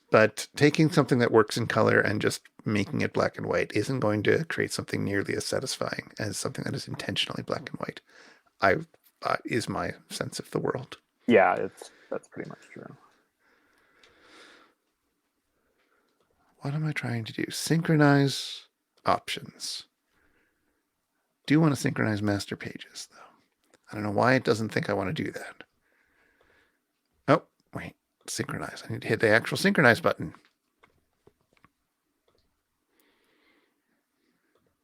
But taking something that works in color and just making it black and white isn't going to create something nearly as satisfying as something that is intentionally black and white. Is my sense of the world. Yeah, that's pretty much true. What am I trying to do? Synchronize options. Do want to synchronize master pages, though. I don't know why it doesn't think I want to do that. Oh, wait. Synchronize. I need to hit the actual synchronize button.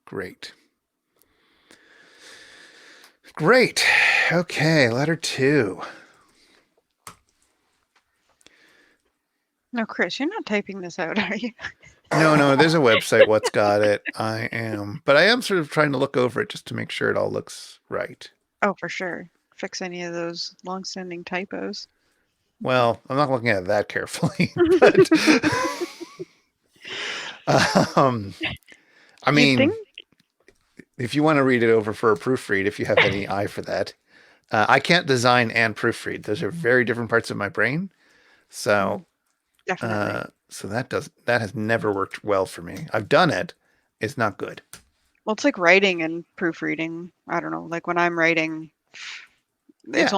Great. Great. Okay, letter 2. No, Chris, you're not typing this out, are you? No, there's a website. What's got it? But I am sort of trying to look over it just to make sure it all looks right. Oh, for sure. Fix any of those long-standing typos. Well, I'm not looking at it that carefully, but um, I You'd mean, think. if you want to read it over for a proofread, if you have any eye for that, I can't design and proofread. Those are very different parts of my brain. So, Definitely. so that has never worked well for me. I've done it. It's not good. Well, it's like writing and proofreading. I don't know. Like when I'm writing, Yeah. it's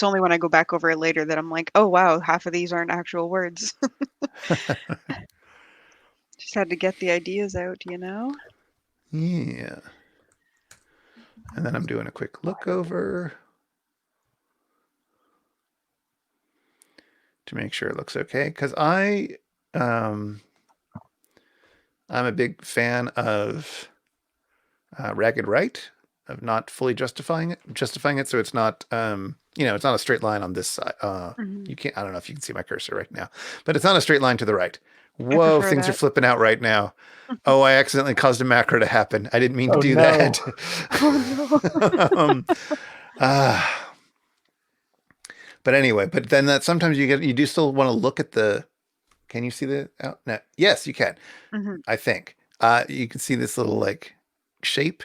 only when I go back over it later that I'm like, oh wow, half of these aren't actual words. Just had to get the ideas out, you know? Yeah. And then I'm doing a quick look over to make sure it looks okay. Because I'm a big fan of ragged right, of not fully justifying it, so it's not it's not a straight line on this side. Mhm. You can't. I don't know if you can see my cursor right now, but it's not a straight line to the right. I Whoa, prefer things are that. flipping out right now. Oh, I accidentally caused a macro to happen. I didn't mean to Oh, do no. that. Oh no. um, uh, but anyway, but then that sometimes you do still want to look at the. Can you see the out? No. Yes, you can. hmm I think. You can see this little like shape,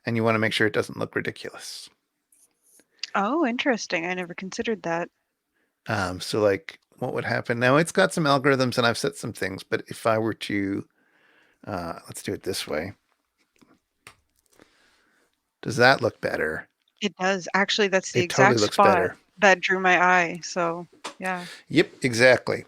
and you want to make sure it doesn't look ridiculous. Oh, interesting. I never considered that. So like what would happen now? It's got some algorithms and I've set some things, but if I were to, let's do it this way. Does that look better? It does. Actually, that's the It totally exact looks spot better. that drew my eye. So, yeah. Yep, exactly.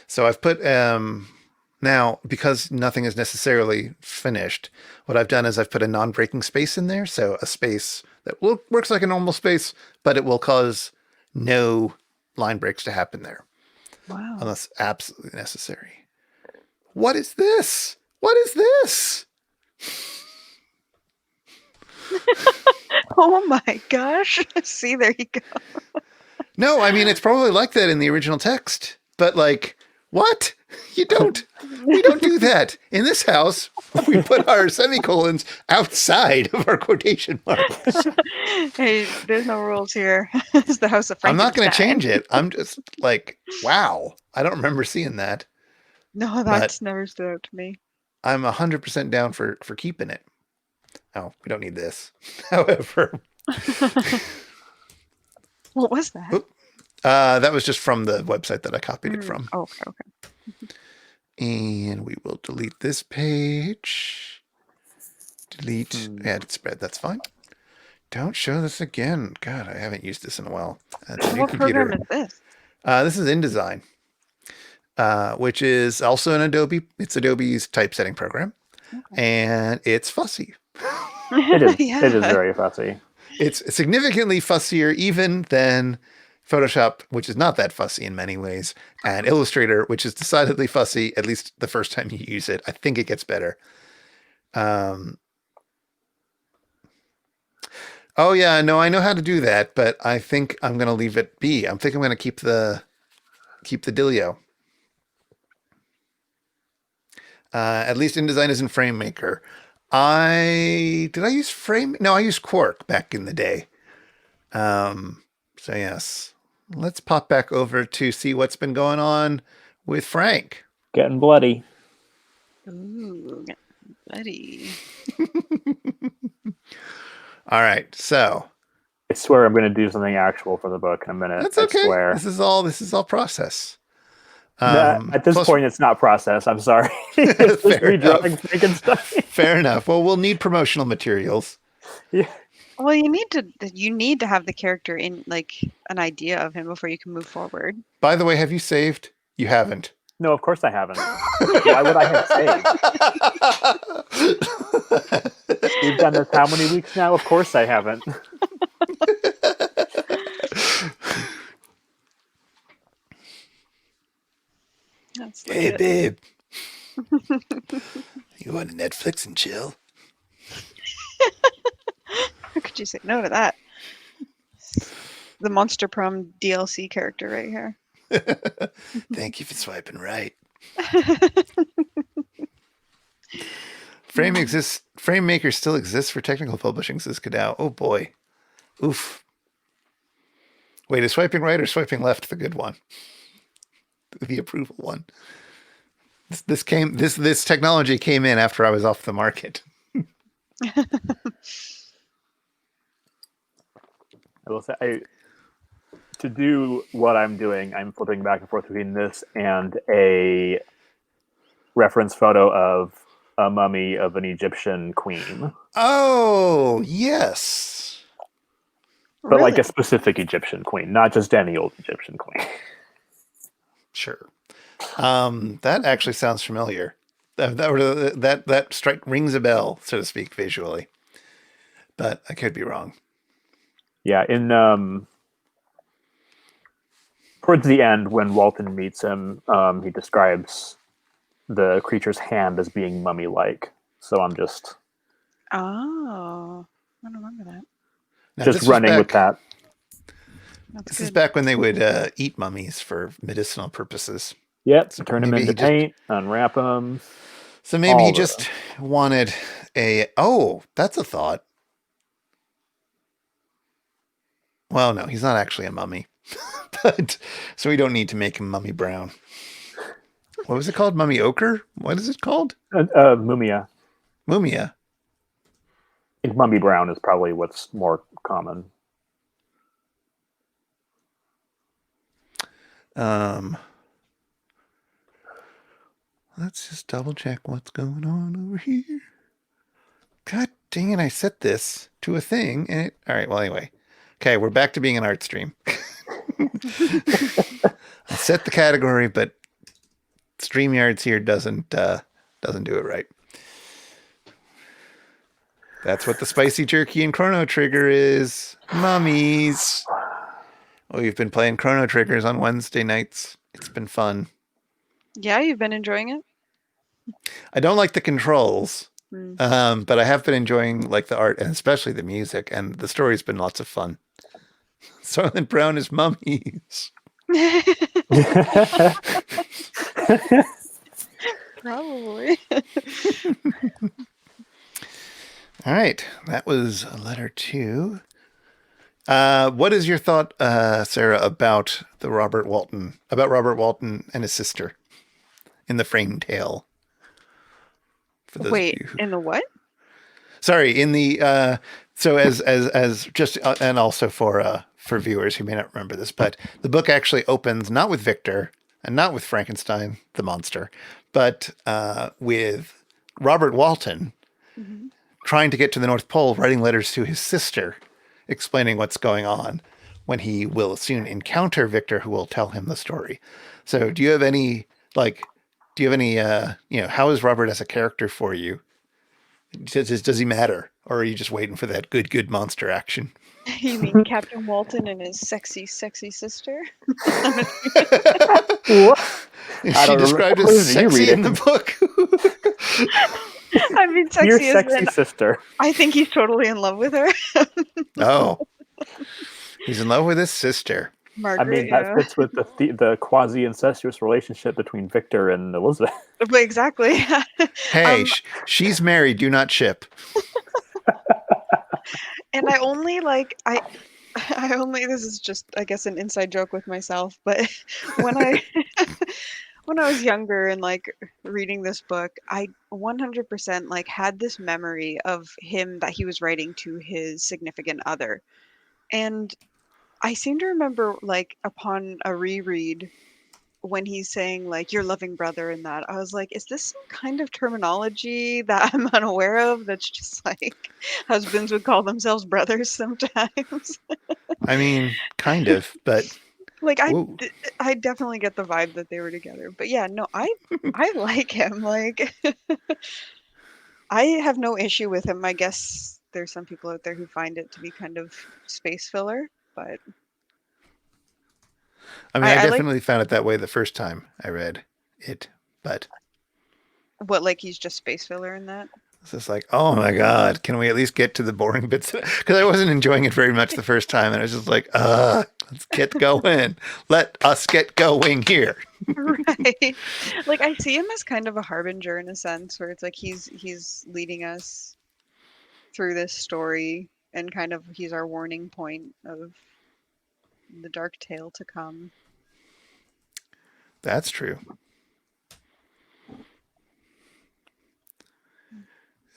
So I've put, now because nothing is necessarily finished, what I've done is I've put a non-breaking space in there. So a space that works like a normal space, but it will cause no line breaks to happen there Wow. unless absolutely necessary. What is this? What is this? Oh my gosh. See, there you go. No, I mean it's probably like that in the original text, but like, what? We don't do that. In this house, we put our semicolons outside of our quotation marks. Hey, there's no rules here. It's the House of I'm not going to Frankenstein. change it. I'm just like, wow. I don't remember seeing that, No, but that's never stood out to me. I'm 100% down for keeping it. Oh, we don't need this. However, What was that? oop, that was just from the website that I copied it from. Oh, okay, okay. And we will delete this page. Delete, add spread. That's fine. Don't show this again. God, I haven't used this in a while. It's a new What program computer. is this? This is InDesign, which is also an Adobe. It's Adobe's typesetting program, and it's fussy. It is. Yeah. It is very fussy. It's significantly fussier even than Photoshop, which is not that fussy in many ways, and Illustrator, which is decidedly fussy, at least the first time you use it. I think it gets better. Oh yeah, no, I know how to do that, but I think I'm gonna leave it be. I think I'm gonna keep the Dilio. At least InDesign isn't FrameMaker. Did I use Frame? No, I used Quark back in the day. So yes, let's pop back over to see what's been going on with Frank. Getting bloody. Ooh, buddy. All right, so I swear I'm going to do something actual for the book in a minute. that's okay. I swear. This is all process. At this point, it's not process. I'm sorry. It's just Fair redrawing enough. Frankenstein. Fair enough. Well, we'll need promotional materials. Yeah. Well, you need to have the character in like an idea of him before you can move forward. By the way, have you saved? You haven't. No, of course I haven't. Why would I have saved? We've done this how many weeks now? Of course I haven't. That's Hey, legit. babe. You want to Netflix and chill? How could you say no to that? The Monster Prom DLC character right here. Thank you for swiping right. Frame exists. Frame Maker still exists for technical publishing, says Kadao. Oh boy. Oof. Wait, is swiping right or swiping left the good one? The approval one. This technology came in after I was off the market. I will say, to do what I'm doing, I'm flipping back and forth between this and a reference photo of a mummy of an Egyptian queen. Oh, yes. But like Really? a specific Egyptian queen, not just any old Egyptian queen. Sure. That actually sounds familiar. That strike rings a bell, so to speak, visually. But I could be wrong. Yeah, in towards the end, when Walton meets him, he describes the creature's hand as being mummy-like. So I'm just Oh, I don't remember that. Now, just running with that. That's This good. is back when they would eat mummies for medicinal purposes. Yep, So turn them maybe into he just- paint, unwrap them. So maybe All he the- just wanted a... Oh, that's a thought. Well, no, he's not actually a mummy. But so we don't need to make him mummy brown. What was it called? Mummy ochre? What is it called? Mumia. Mumia. I think mummy brown is probably what's more common. Let's just double check what's going on over here. God dang it, I set this to a thing and it... All right, well, anyway. Okay, we're back to being an art stream. I set the category, but StreamYards here doesn't do it right. That's what the spicy jerky and Chrono Trigger is. Mummies. Oh, we've been playing Chrono Triggers on Wednesday nights. It's been fun. Yeah, you've been enjoying it? I don't like the controls, Mm. but I have been enjoying like the art and especially the music, and the story's been lots of fun. Soylent Brown is mummies. Probably. All right, that was letter 2. What is your thought, Sarah, about Robert Walton and his sister in the framed tale? For those Wait, of you who... in the what? Sorry, in the so as just and also for viewers who may not remember this, but the book actually opens not with Victor and not with Frankenstein the monster, but with Robert Walton trying to get to the North Pole, writing letters to his sister, explaining what's going on, when he will soon encounter Victor, who will tell him the story. So, do you have any how is Robert as a character for you? Does he matter, or are you just waiting for that good monster action? You mean Captain Walton and his sexy sister? Is I she don't described remember. as What is sexy it? You read in the book? I mean, Your sexy as sexy in, sister. I think he's totally in love with her. Oh, he's in love with his sister. I Margaret, mean, yeah. that fits with the quasi-incestuous relationship between Victor and Elizabeth. But exactly. Hey, she's married. Do not ship. And I only this is just I guess an inside joke with myself, but when I when I was younger and like reading this book, I 100% like had this memory of him that he was writing to his significant other. And I seem to remember like upon a reread when he's saying like your loving brother and that, I was like, is this some kind of terminology that I'm unaware of that's just like husbands would call themselves brothers sometimes? I mean, kind of, but Like ooh. I definitely get the vibe that they were together. But yeah, no, I like him. Like I have no issue with him. I guess there's some people out there who find it to be kind of space filler, but I mean, I I like definitely found it that way the first time I read it, but what like he's just space filler in that. it's just like, oh my God, can we at least get to the boring bits? Because I wasn't enjoying it very much the first time, and I was just like, let's get going. Let us get going here. Right. Like I see him as kind of a harbinger in a sense where it's like he's leading us through this story and kind of he's our warning point of the dark tale to come. That's true.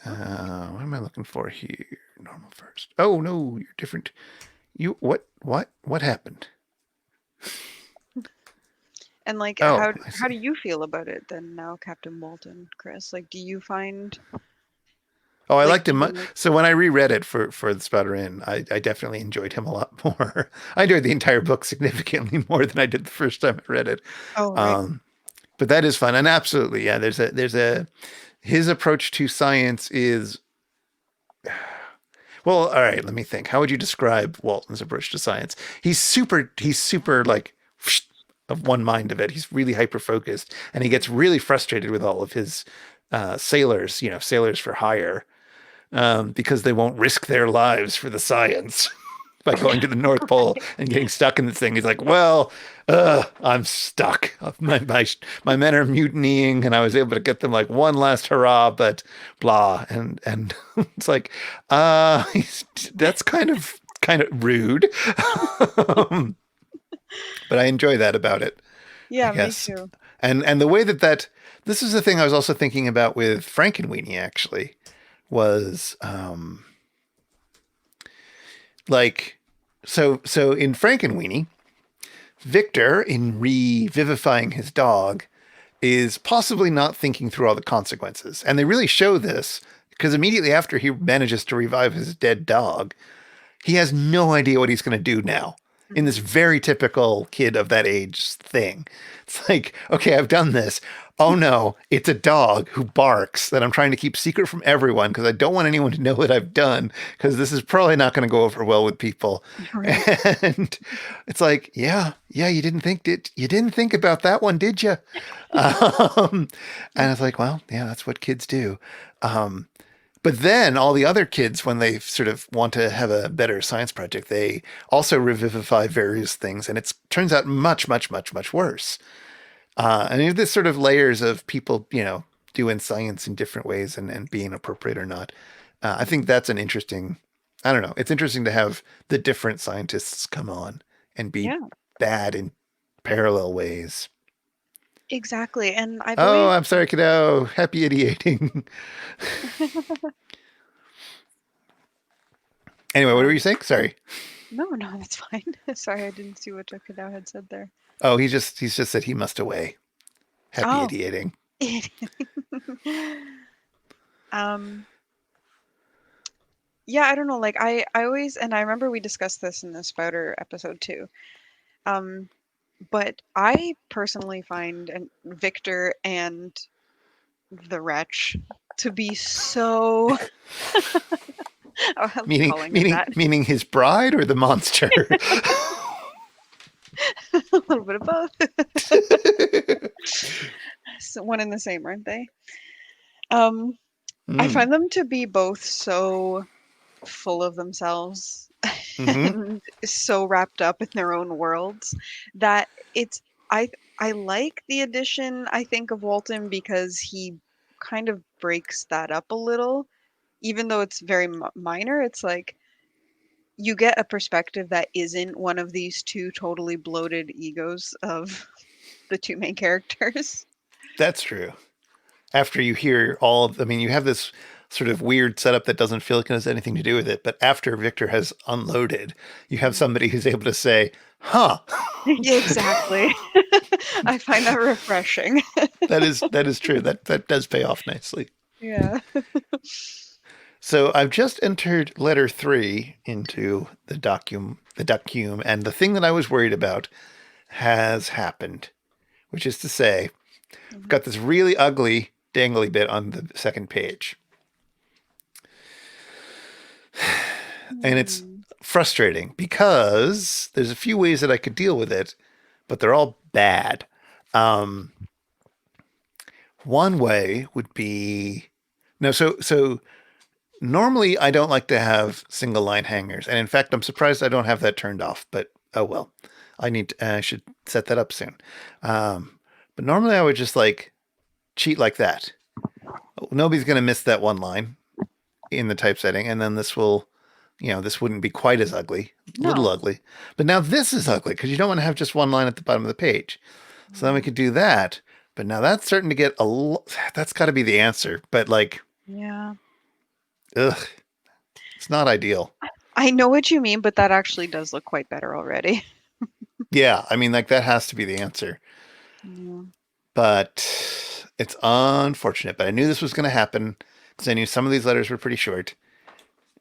What am I looking for here? Normal first. Oh no, you're different. You what happened? And like Oh, I how do see. you feel about it then now, Captain Walton, Chris? Like do you find Oh, I like liked do him. you like So when I reread it for the Spouter Inn, I definitely enjoyed him a lot more. I enjoyed the entire book significantly more than I did the first time I read it. Oh, right. Um, but that is fun, and absolutely, yeah. There's a his approach to science is well. All right, let me think. How would you describe Walton's approach to science? He's super like of one mind of it. He's really hyper focused, and he gets really frustrated with all of his sailors. You know, sailors for hire because they won't risk their lives for the science by going to the North Pole and getting stuck in this thing. He's like, well, I'm stuck. My men are mutinying, and I was able to get them like one last hurrah, but blah. And it's like, that's kind of rude. um, but I enjoy that about it, I Yeah, me guess. too. And the way that this is the thing I was also thinking about with Frankenweenie actually was like so in Frankenweenie, Victor, in revivifying his dog, is possibly not thinking through all the consequences. And they really show this because immediately after he manages to revive his dead dog, he has no idea what he's going to do now in this Mhm. very typical kid of that age thing. It's like, okay, I've done this. Oh no, it's a dog who barks that I'm trying to keep secret from everyone because I don't want anyone to know what I've done because this is probably not going to go over well with people. Right. And it's like, yeah, you didn't think about that one, did you? And it's like, well, yeah, that's what kids do. Um, but then all the other kids, when they sort of want to have a better science project, they also revivify various things, and it turns out much, much, much, much worse. And you have this sort of layers of people, doing science in different ways and being appropriate or not. I think Mhm. that's an interesting. I don't know. It's interesting to have the different scientists come on and be Yeah, bad in parallel ways. exactly. And I've Oh, always I'm sorry, kiddo. Happy ideating. Anyway, what were you um saying? Sorry. no, no, that's fine. Sorry, I didn't see what Jokadao had said there. Oh, he's just said he must away. Happy Oh. ideating. um yeah, I don't know, like I always and I remember we discussed this in the Spouter episode too. Um but I personally find Victor and the wretch to be so I'm Meaning, calling him meaning, that. meaning his bride or the monster. A little bit of both. So one and the same, aren't they? Um, I mm. find them to be both so full of themselves Hmm. and so wrapped up in their own worlds that it's I I like the addition I think of Walton because he kind of breaks that up a little, even though it's very minor. It's like you get a perspective that isn't one of these two totally bloated egos of the two main characters. That's true. After you hear all of, I mean, you have this sort of weird setup that doesn't feel like it has anything to do with it. But after Victor has unloaded, you have Mhm. somebody who's able to say, huh, Yeah, exactly. I find that refreshing. that is true. That does pay off nicely. Yeah. So I've just entered letter 3 into the docume, and the thing that I was worried about has happened, which is to say, I've Mhm. got this really ugly dangly bit on the second page, and it's Hmm. frustrating because there's a few ways that I could deal with it, but they're all bad. Um, One way would be no, so normally I don't like to have single line hangers, and in fact, I'm surprised I don't have that turned off. But oh well, I should set that up soon. Um, But normally I would just like cheat like that. Nobody's going to miss that one line in the typesetting, and then this will, this wouldn't be quite as ugly, a little No. ugly. But now this is ugly because you don't want to have just one line at the bottom of the page. So then we could do that. But now that's starting to get that's got to be the answer. But like, Yeah. ugh, it's not ideal. I know what you mean, but that actually does look quite better already. Yeah, I mean, like that has to be the answer. Yeah. But it's unfortunate. But I knew this was going to happen because I knew some of these letters were pretty short.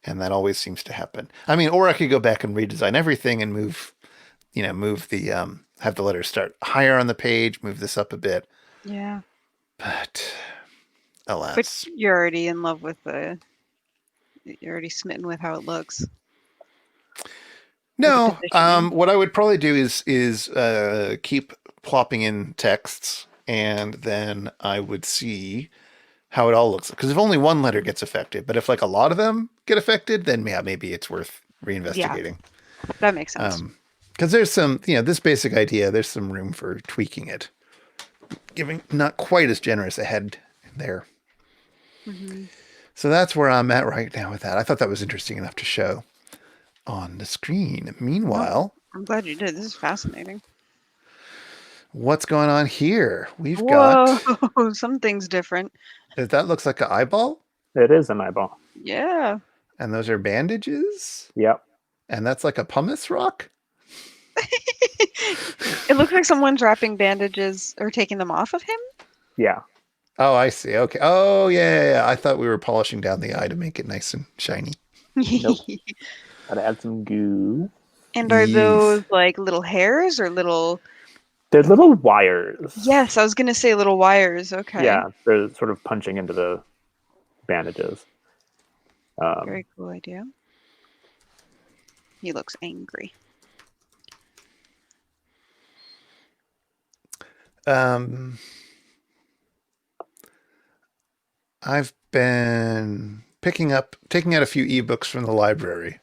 And that always seems to happen. I mean, or I could go back and redesign everything and move the, have the letters start higher on the page, move this up a bit. Yeah. But alas. But you're already in love with you're already smitten with how it looks. No, what I would probably do is keep plopping in texts, and then I would see how it all looks. Because if only one letter gets affected, but if like a lot of them get affected, then yeah, maybe it's worth reinvestigating. Yeah, that makes sense. Because there's some, this basic idea, there's some room for tweaking it, giving not quite as generous a head there. Mm-hmm. So that's where I'm at right now with that. I thought that was interesting enough to show on the screen. Meanwhile, I'm glad you did. This is fascinating. What's going on here? We've got Something's different. That looks like an eyeball. It is an eyeball. Yeah. And those are bandages. Yep. And that's like a pumice rock. It looks like someone's wrapping bandages or taking them off of him. Yeah. Oh, I see. Okay. Oh, yeah. I thought we were polishing down the eye to make it nice and shiny. Nope. Gotta add some goo. And are those like little hairs or little? They're little wires. Yes, I was gonna say little wires. Okay. Yeah, they're sort of punching into the bandages. Very cool idea. He looks angry. I've been taking out a few ebooks from the library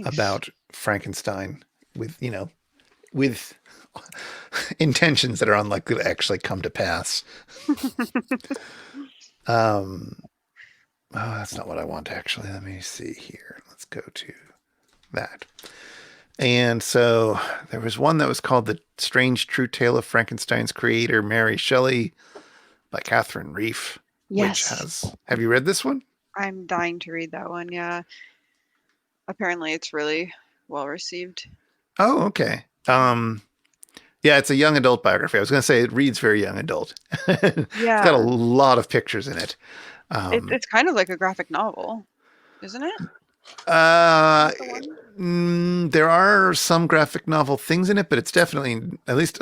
about Frankenstein with intentions that are unlikely to actually come to pass. Oh, that's not what I want actually. Let me see here. Let's go to that. And so there was one that was called The Strange True Tale of Frankenstein's Creator, Mary Shelley, by Catherine Reef. Yes. Have you read this one? I'm dying to read that one. Yeah. Apparently it's really well received. Oh, okay. Yeah, it's a young adult biography. I was going to say it reads very young adult. Yeah. It's got a lot of pictures in it. It's kind of like a graphic novel, isn't it? There are some graphic novel things in it, but it's definitely at least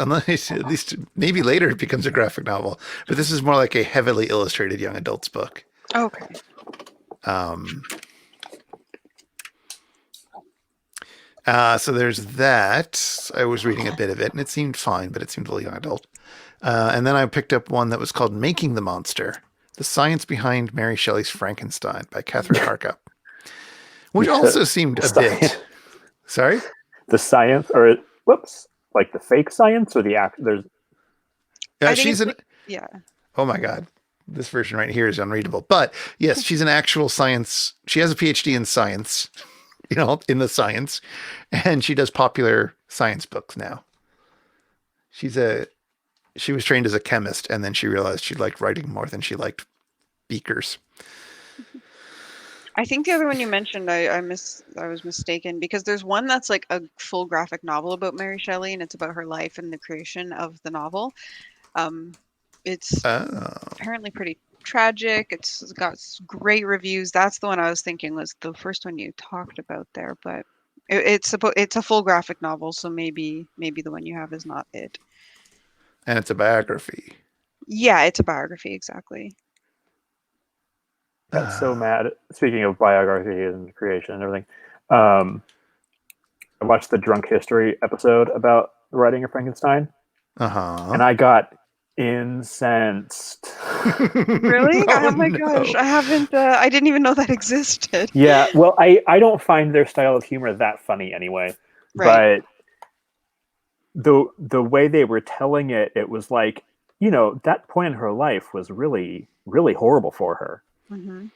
maybe later it becomes a graphic novel. But this is more like a heavily illustrated young adults book. Okay. So there's that. I was reading a bit of it, and it seemed fine, but it seemed a little young adult. And then I picked up one that was called "Making the Monster: The Science Behind Mary Shelley's Frankenstein" by Catherine Harkup. Which also seemed a bit. Sorry? The science, or like the fake science, or the act. There's. Yeah. Oh my God, this version right here is unreadable. But yes, she's an actual science. She has a PhD in science, in the science, and she does popular science books now. She was trained as a chemist, and then she realized she liked writing more than she liked beakers. I think the other one you mentioned, I was mistaken, because there's one that's like a full graphic novel about Mary Shelley, and it's about her life and the creation of the novel. It's apparently pretty tragic. It's got great reviews. That's the one I was thinking was the first one you talked about there, but it's a full graphic novel, so maybe the one you have is not it. And it's a biography. Yeah, it's a biography, exactly. That's so mad. Speaking of biography and creation and everything, I watched the Drunk History episode about the writing of Frankenstein, and I got incensed. Really? Oh my gosh! I haven't. I didn't even know that existed. Yeah, well, I don't find their style of humor that funny anyway. Right. But the way they were telling it, it was like, that point in her life was really, really horrible for her. Mm-hmm.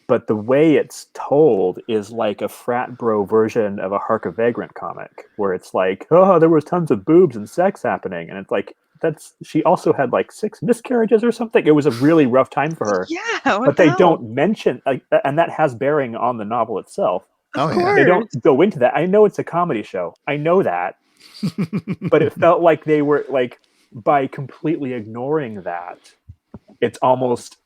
But the way it's told is like a frat bro version of a Hark a Vagrant comic, where it's like, oh, there was tons of boobs and sex happening, and it's like she also had like 6 miscarriages or something. It was a really rough time for her. Yeah, what But the they hell? don't mention, like, and that has bearing on the novel itself. Of Oh, yeah. course. They don't go into that. I know it's a comedy show. I know that. But it felt like they were like, by completely ignoring that, it's almost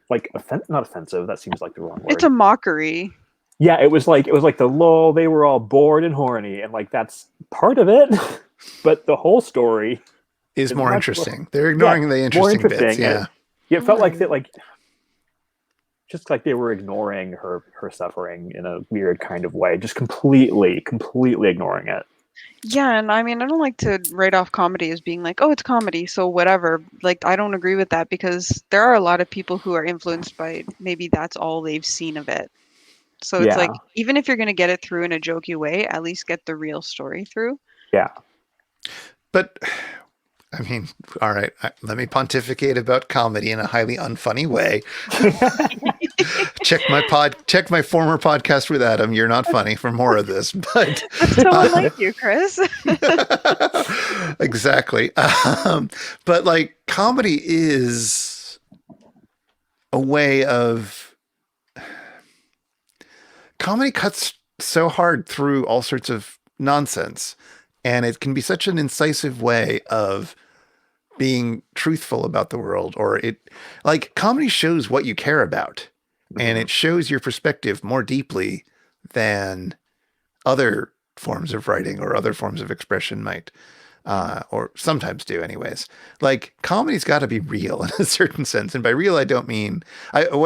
like not offensive. That seems like the wrong word. It's a mockery. Yeah, it was like the lull. They were all bored and horny, and like that's part of it. But the whole story is more interesting. They're ignoring the interesting bits. Yeah. It felt like that, like just like they were ignoring her suffering in a weird kind of way, just completely ignoring it. Yeah, and I mean, I don't like to write off comedy as being like, oh, it's comedy, so whatever. Like, I don't agree with that, because there are a lot of people who are influenced by maybe that's all they've seen of it. So it's like, even if you're going to get it through in a jokey way, at least get the real story through. Yeah. But, I mean, all right, let me pontificate about comedy in a highly unfunny way. Check my former podcast with Adam. You're not funny for more of this, but That's so unlike you, Chris. Exactly. But like, comedy is a way of comedy cuts so hard through all sorts of nonsense, and it can be such an incisive way of being truthful about the world, or like comedy shows what you care about, and it shows your perspective more deeply than other forms of writing or other forms of expression might, or sometimes do anyways. Like, comedy's got to be real in a certain sense. And by real, I don't mean,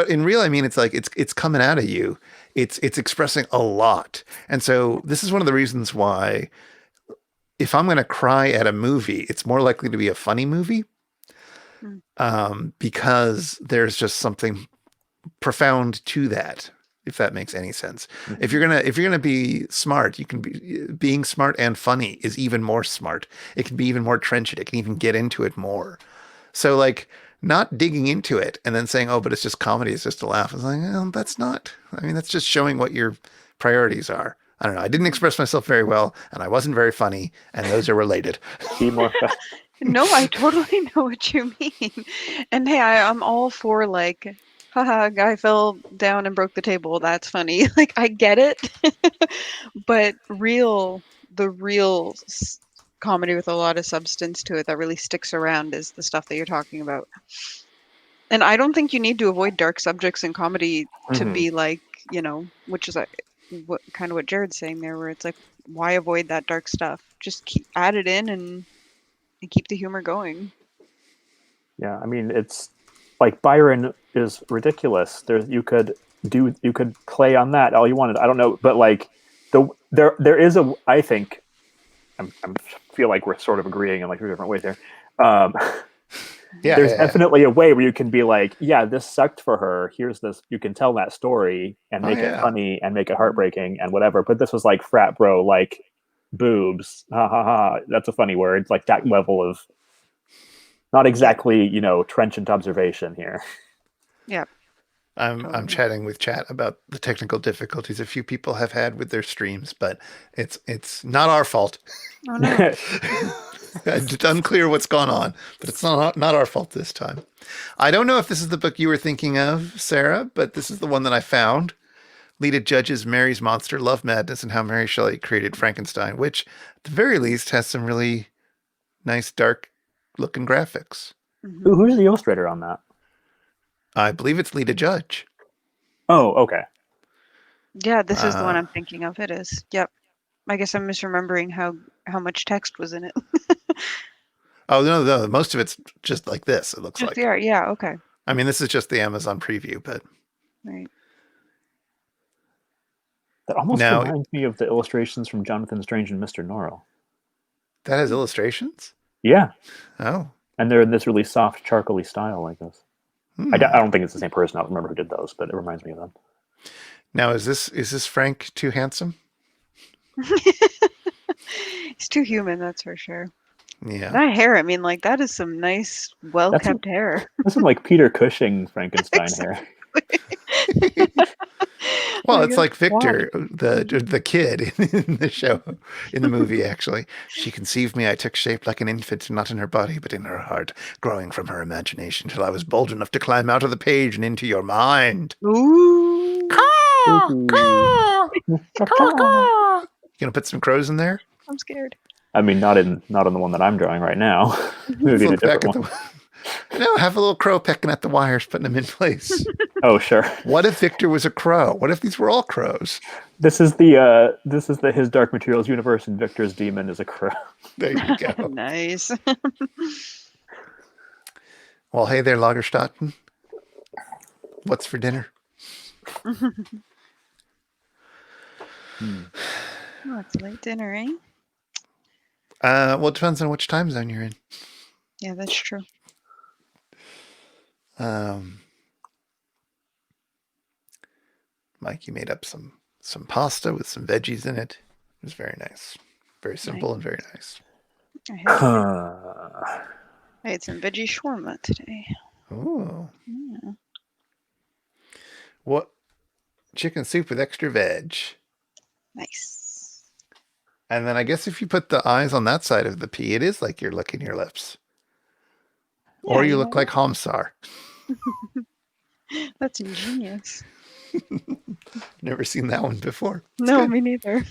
in real, I mean, it's like, it's coming out of you. It's expressing a lot. And so this is one of the reasons why, if I'm going to cry at a movie, it's more likely to be a funny movie, because there's just something profound to that, if that makes any sense. Mm-hmm. If you're gonna be smart, you can being smart and funny is even more smart. It can be even more trenchant. It can even get into it more. So like, not digging into it and then saying, oh, but it's just comedy, it's just a laugh. It's like, well, that's not. I mean, that's just showing what your priorities are. I don't know. I didn't express myself very well, and I wasn't very funny, and those are related. Be more. No, I totally know what you mean. And hey, I'm all for like, haha, guy fell down and broke the table. That's funny. Like, I get it. But the real comedy with a lot of substance to it that really sticks around is the stuff that you're talking about. And I don't think you need to avoid dark subjects in comedy to be like, which is what Jared's saying there, where it's like, why avoid that dark stuff? Just add it in and keep the humor going. Yeah, I mean, it's like Byron is ridiculous. You could play on that all you wanted. I don't know, but like there is a, I think, I feel like we're sort of agreeing in like 3 different ways here. There's definitely a way where you can be like, yeah, this sucked for her. Here's this. You can tell that story and make it funny and make it heartbreaking and whatever. But this was like frat bro, like boobs. Ha ha ha. That's a funny word. Like that level of not exactly, trenchant observation here. Yeah. I'm chatting with chat about the technical difficulties a few people have had with their streams, but it's not our fault. Oh no. It's unclear what's gone on, but it's not our fault this time. I don't know if this is the book you were thinking of, Sarah, but this is the one that I found. Lita Judge's Mary's Monster, Love Madness, and How Mary Shelley Created Frankenstein, which at the very least has some really nice dark looking graphics. Mm-hmm. Who's the illustrator on that? I believe it's Lita Judge. Oh, okay. Yeah, this is the one I'm thinking of. It is. Yep. I guess I'm misremembering how much text was in it. Oh, no. Most of it's just like this, it looks Just like. the art. Yeah, okay. I mean, this is just the Amazon preview, but... Right. That almost reminds me of the illustrations from Jonathan Strange and Mr. Norrell. That has illustrations? Yeah. Oh. And they're in this really soft, charcoaly style like this. I don't think it's the same person. I don't remember who did those, but it reminds me of them. Now, is this Frank too handsome? He's too human, that's for sure. Yeah. That hair, I mean, like, that is some nice, well-kept hair. That's some like Peter Cushing Frankenstein hair. Well, Like, it's like why? Victor, the kid in the show, in the movie, actually. She conceived me. I took shape like an infant, not in her body, but in her heart, growing from her imagination till I was bold enough to climb out of the page and into your mind. Ooh, Caw, Spooky. caw, caw, caw. You gonna put some crows in there? I'm scared. I mean, not in the one that I'm drawing right now. Let's Maybe in a look back different at one. No, have a little crow pecking at the wires, putting them in place. Oh, sure. What if Victor was a crow? What if these were all crows? This is the his Dark Materials universe, and Victor's demon is a crow. There you go. Nice. Well, hey there, Lagerstatten. What's for dinner? Oh, it's late dinner, eh? Well, it depends on which time zone you're in. Yeah, that's true. Mikey made up some pasta with some veggies in it. It was very nice. Very simple and very nice. I had some veggie shawarma today. Oh. Yeah. What? Chicken soup with extra veg. Nice. And then I guess if you put the eyes on that side of the P, it is like you're licking your lips. Or Yeah, you you look know like Hamsar. That's ingenious. Never seen that one before. It's No, good. me neither.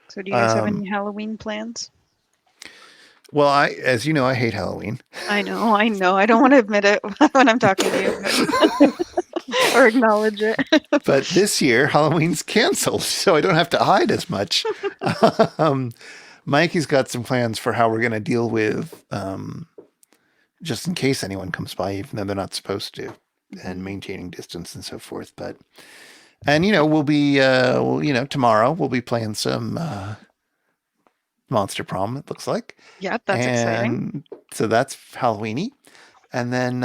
So do you guys have any Halloween plans? Well, as you know, I hate Halloween. I know. I don't want to admit it when I'm talking to you, but or acknowledge it. But this year, Halloween's canceled, so I don't have to hide as much. Mikey's got some plans for how we're going to deal with, just in case anyone comes by, even though they're not supposed to, and maintaining distance and so forth. And we'll be, tomorrow we'll be playing some Monster Prom. It looks like. Yeah, that's exciting. So that's Halloweeny, and then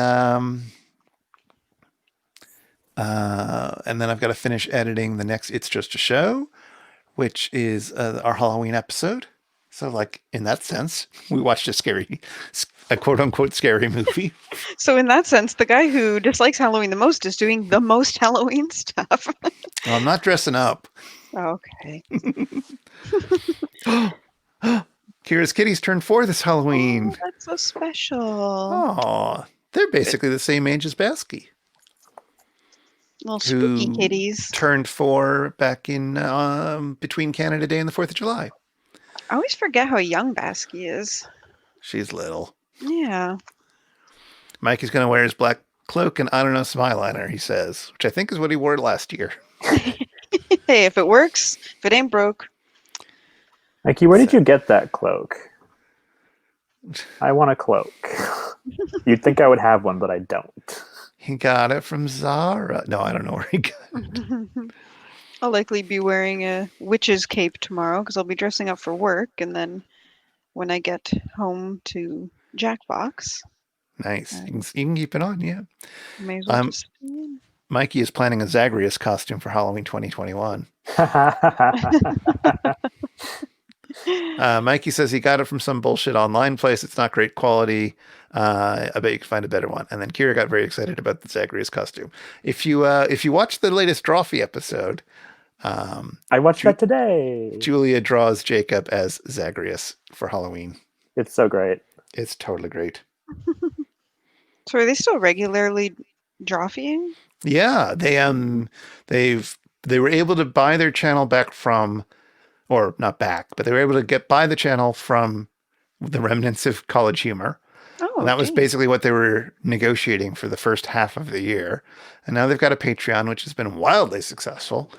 I've got to finish editing the next It's Just a Show, which is our Halloween episode. So, like, in that sense, we watched a quote-unquote scary movie. So in that sense, the guy who dislikes Halloween the most is doing the most Halloween stuff. Well, I'm not dressing up. Okay. Kira's kitties turned 4 this Halloween. Oh, that's so special. Oh, they're basically the same age as Basky. Little spooky who kitties. Turned 4 back in between Canada Day and the 4th of July. I always forget how young Basky is. She's little. Yeah. Mikey's going to wear his black cloak and, I don't know, some eyeliner, he says, which I think is what he wore last year. Hey, if it works, if it ain't broke. Mikey, where did you get that cloak? I want a cloak. You'd think I would have one, but I don't. He got it from Zara. No, I don't know where he got it. I'll likely be wearing a witch's cape tomorrow because I'll be dressing up for work, and then when I get home to Jackbox. Nice. You can keep it on, yeah. May as well just... Mikey is planning a Zagreus costume for Halloween 2021. Mikey says he got it from some bullshit online place. It's not great quality. I bet you can find a better one. And then Kira got very excited about the Zagreus costume. If you watch the latest Drawfee episode, I watched that today. Julia draws Jacob as Zagreus for Halloween. It's so great. It's totally great. So are they still regularly drawfeeing? Yeah, they were able to buy their channel back from, or not back, but they were able to buy the channel from the remnants of College Humor. Oh, and that was basically what they were negotiating for the first half of the year. And now they've got a Patreon, which has been wildly successful.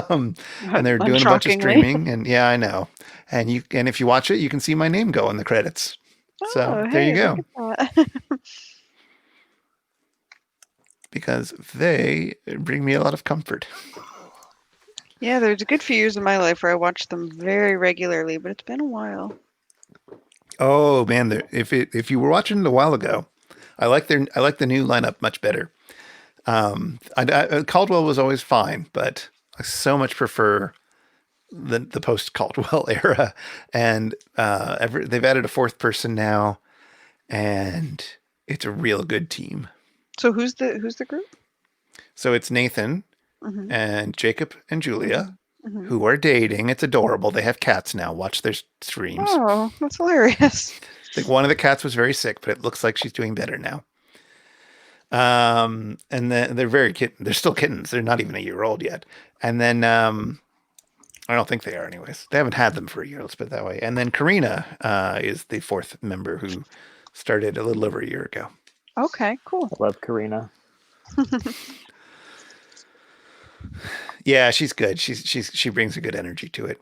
And they're doing a bunch of streaming. And yeah, I know. And if you watch it, you can see my name go in the credits. Oh, So there hey, you go. look at that. Because they bring me a lot of comfort. Yeah, there's a good few years of my life where I watched them very regularly, but it's been a while. Oh man, if you were watching it a while ago, I like the new lineup much better. Caldwell was always fine, but I so much prefer the post Caldwell era, and they've added a fourth person now, and it's a real good team. So who's the group? So it's Nathan Mm-hmm. and Jacob and Julia, Mm-hmm. who are dating. It's adorable. They have cats now. Watch their streams. Oh, that's hilarious. I think one of the cats was very sick, but it looks like she's doing better now. And then they're very kitten. They're still kittens. They're not even a year old yet. And then I don't think they are, anyways. They haven't had them for a year. Let's put it that way. And then Karina is the fourth member who started a little over a year ago. Okay, cool. I love Karina. Yeah, she's good. She brings a good energy to it.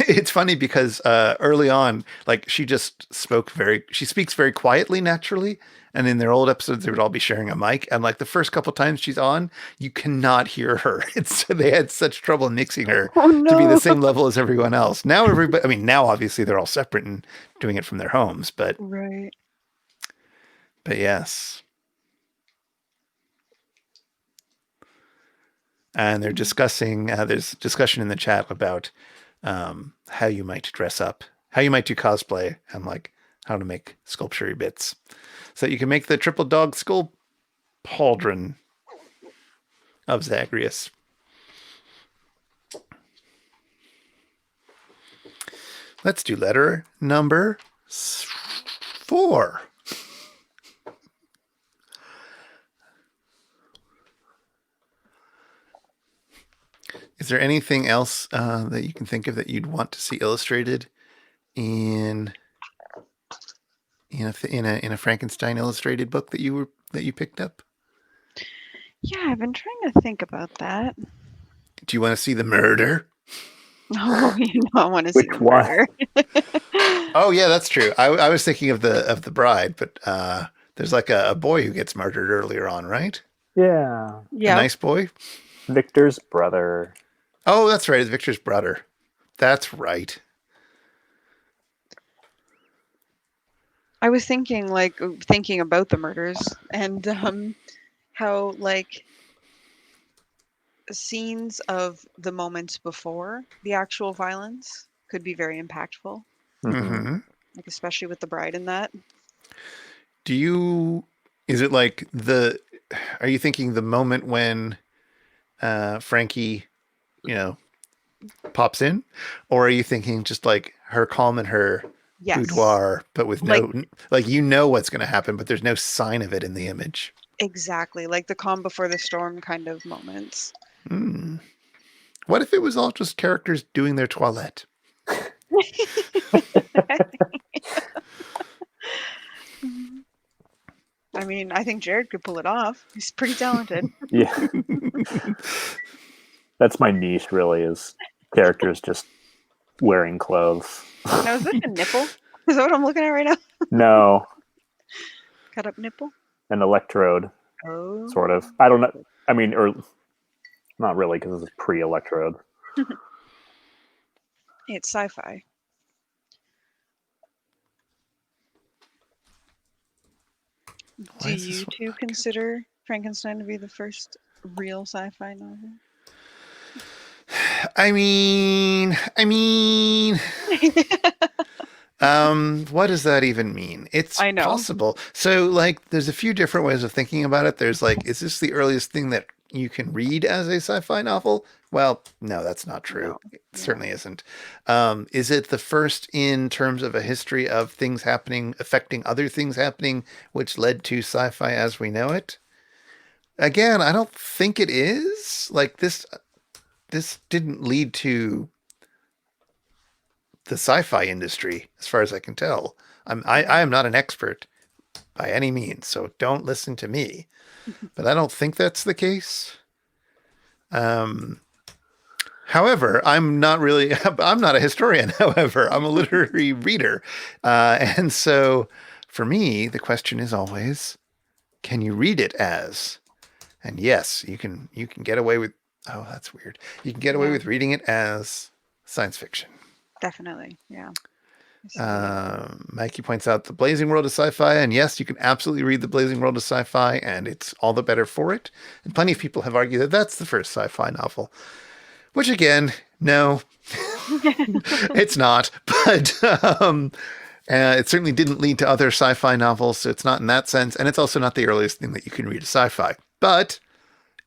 It's funny because early on, like she speaks very quietly naturally. And in their old episodes, they would all be sharing a mic. And like the first couple times she's on, you cannot hear her. They had such trouble mixing her to be the same level as everyone else. Now now obviously they're all separate and doing it from their homes, but Right. yes. And they're discussing, there's discussion in the chat about how you might dress up, how you might do cosplay, and like how to make sculpture bits. So that you can make the triple dog skull pauldron of Zagreus. Let's do letter number 4. Is there anything else that you can think of that you'd want to see illustrated in a Frankenstein illustrated book that you picked up? Yeah, I've been trying to think about that. Do you want to see the murder? Oh, I want to see Which the one? murder. Oh yeah, that's true. I was thinking of the bride, but there's like a boy who gets murdered earlier on, right? Yeah. Yeah. A nice boy. Victor's brother. Oh, that's right. It's Victor's brother. That's right. I was thinking about the murders and how like scenes of the moments before the actual violence could be very impactful, Mm-hmm. like especially with the bride in that. Is it like are you thinking the moment when Frankie, pops in? Or are you thinking just like her calm in her Yes. boudoir, but with no, like what's going to happen, but there's no sign of it in the image? Exactly, like the calm before the storm kind of moments. What if it was all just characters doing their toilette? I mean, I think Jared could pull it off. He's pretty talented. Yeah. That's my niche, really, is characters just wearing clothes. Now, is this a nipple? Is that what I'm looking at right now? No, Cut up nipple? an electrode, Oh. sort of. I don't know. I mean, or not really, because this is pre-electrode. It's sci-fi. Do you two consider Frankenstein to be the first real sci-fi novel? I mean, what does that even mean? It's possible. So like, there's a few different ways of thinking about it. There's like, is this the earliest thing that you can read as a sci-fi novel? Well, no, that's not true. No. It certainly isn't. Is it the first in terms of a history of things happening, affecting other things happening, which led to sci-fi as we know it? Again, I don't think it is. Like this didn't lead to the sci-fi industry, as far as I can tell. I am not an expert by any means, so don't listen to me. But I don't think that's the case. However, I'm not a historian. However, I'm a literary reader. And so for me, the question is always, can you read it as? And yes, you can get away with, oh, that's weird. You can get away with reading it as science fiction. Definitely, yeah. Mikey points out the Blazing World of Sci-Fi, and yes, you can absolutely read the Blazing World of Sci-Fi, and it's all the better for it. And plenty of people have argued that that's the first sci-fi novel, which again, no, it's not. But it certainly didn't lead to other sci-fi novels, so it's not in that sense, and it's also not the earliest thing that you can read as sci-fi. But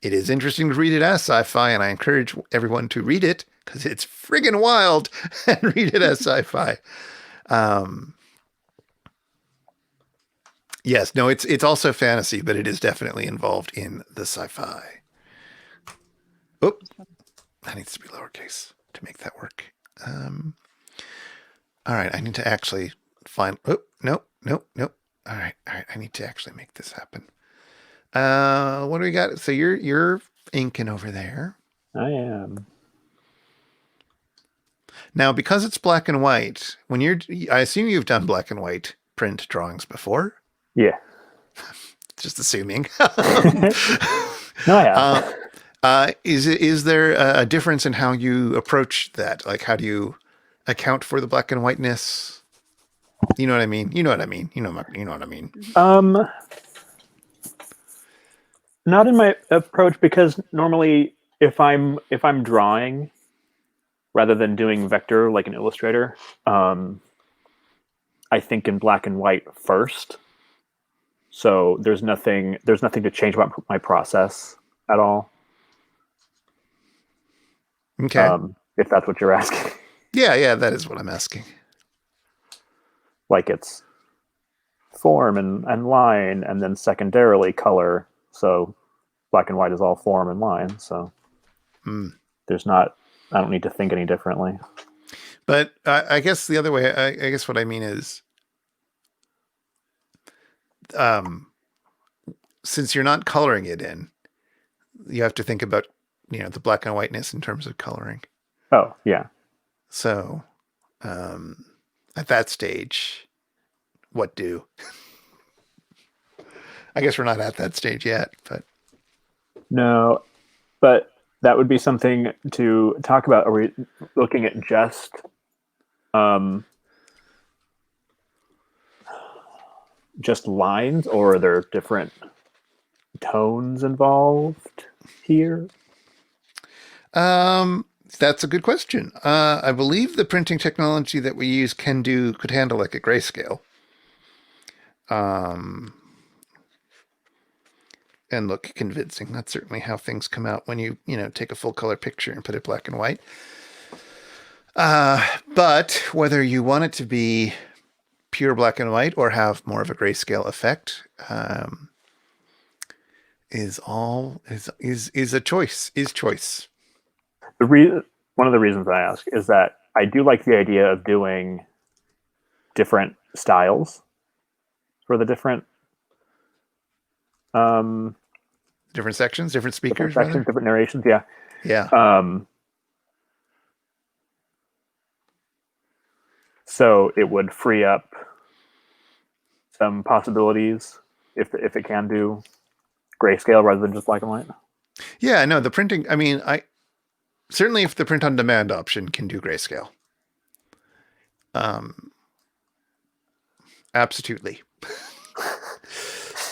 it is interesting to read it as sci-fi, and I encourage everyone to read it because it's friggin' wild and read it as sci-fi. Yes, no, it's also fantasy, but it is definitely involved in the sci-fi. Oh, that needs to be lowercase to make that work. All right, I need to actually find. Oh, no. All right, I need to actually make this happen. What do we got? So you're inking over there. I am. Now, because it's black and white, I assume you've done black and white print drawings before. Yeah. Just assuming. No, I have. Is there a difference in how you approach that? Like, how do you account for the black and whiteness? You know what I mean? You know what I mean? You know what I mean? Not in my approach, because normally if I'm drawing rather than doing vector like an illustrator, I think in black and white first. So there's nothing to change about my process at all. Okay. If that's what you're asking. Yeah, that is what I'm asking. Like it's form and line, and then secondarily color. So black and white is all form and line. So there's not, I don't need to think any differently. But I guess the other way, I guess what I mean is, since you're not coloring it in, you have to think about, the black and whiteness in terms of coloring. Oh, yeah. So, at that stage, what do? I guess we're not at that stage yet, but. No, but that would be something to talk about. Are we looking at just lines, or are there different tones involved here? That's a good question. I believe the printing technology that we use could handle like a grayscale. And look convincing. That's certainly how things come out when you take a full color picture and put it black and white. But whether you want it to be pure black and white or have more of a grayscale effect, is a choice. One of the reasons I ask is that I do like the idea of doing different styles for the different sections, different speakers, different narrations. Yeah. So it would free up some possibilities if it can do grayscale rather than just black and white. Yeah, no, the printing. I mean, certainly if the print on demand option can do grayscale. Absolutely.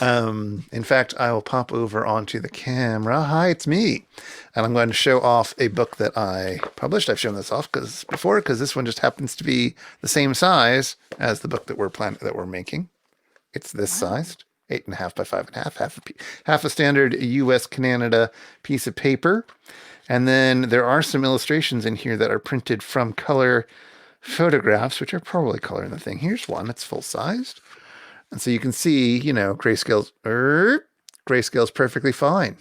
In fact, I will pop over onto the camera. Hi, it's me. And I'm going to show off a book that I published. I've shown this off before because this one just happens to be the same size as the book that we're making. It's this sized, 8.5 by 5.5, half a standard US Canada piece of paper. And then there are some illustrations in here that are printed from color photographs, which are probably color in the thing. Here's one that's full sized. And so you can see, grayscale's perfectly fine.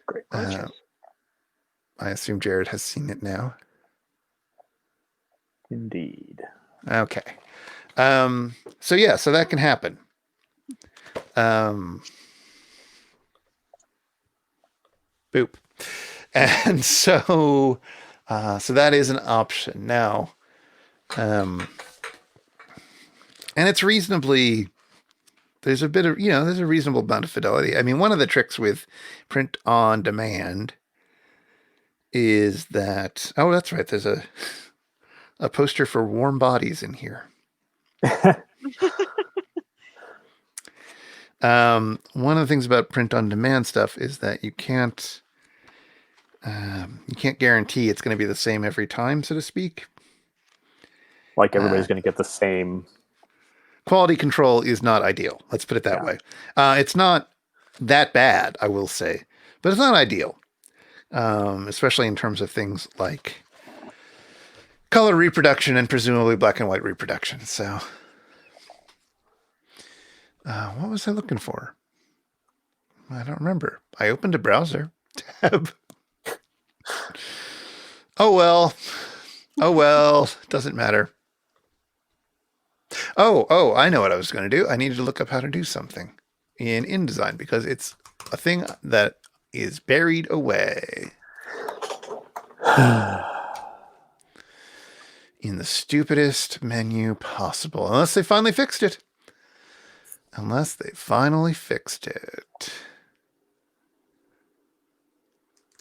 Great. I assume Jared has seen it now. Indeed. Okay. So that can happen. Boop. And so that is an option now. And it's reasonably, there's a reasonable amount of fidelity. I mean, one of the tricks with print on demand is that, oh, that's right. a poster for warm bodies in here. One of the things about print on demand stuff is that you can't guarantee it's going to be the same every time, so to speak. Like everybody's going to get the same. Quality control is not ideal. Let's put it that way. It's not that bad, I will say, but it's not ideal, especially in terms of things like color reproduction and presumably black and white reproduction. So, what was I looking for? I don't remember. I opened a browser tab. Oh well. Doesn't matter. Oh, I know what I was going to do. I needed to look up how to do something in InDesign because it's a thing that is buried away in the stupidest menu possible. Unless they finally fixed it.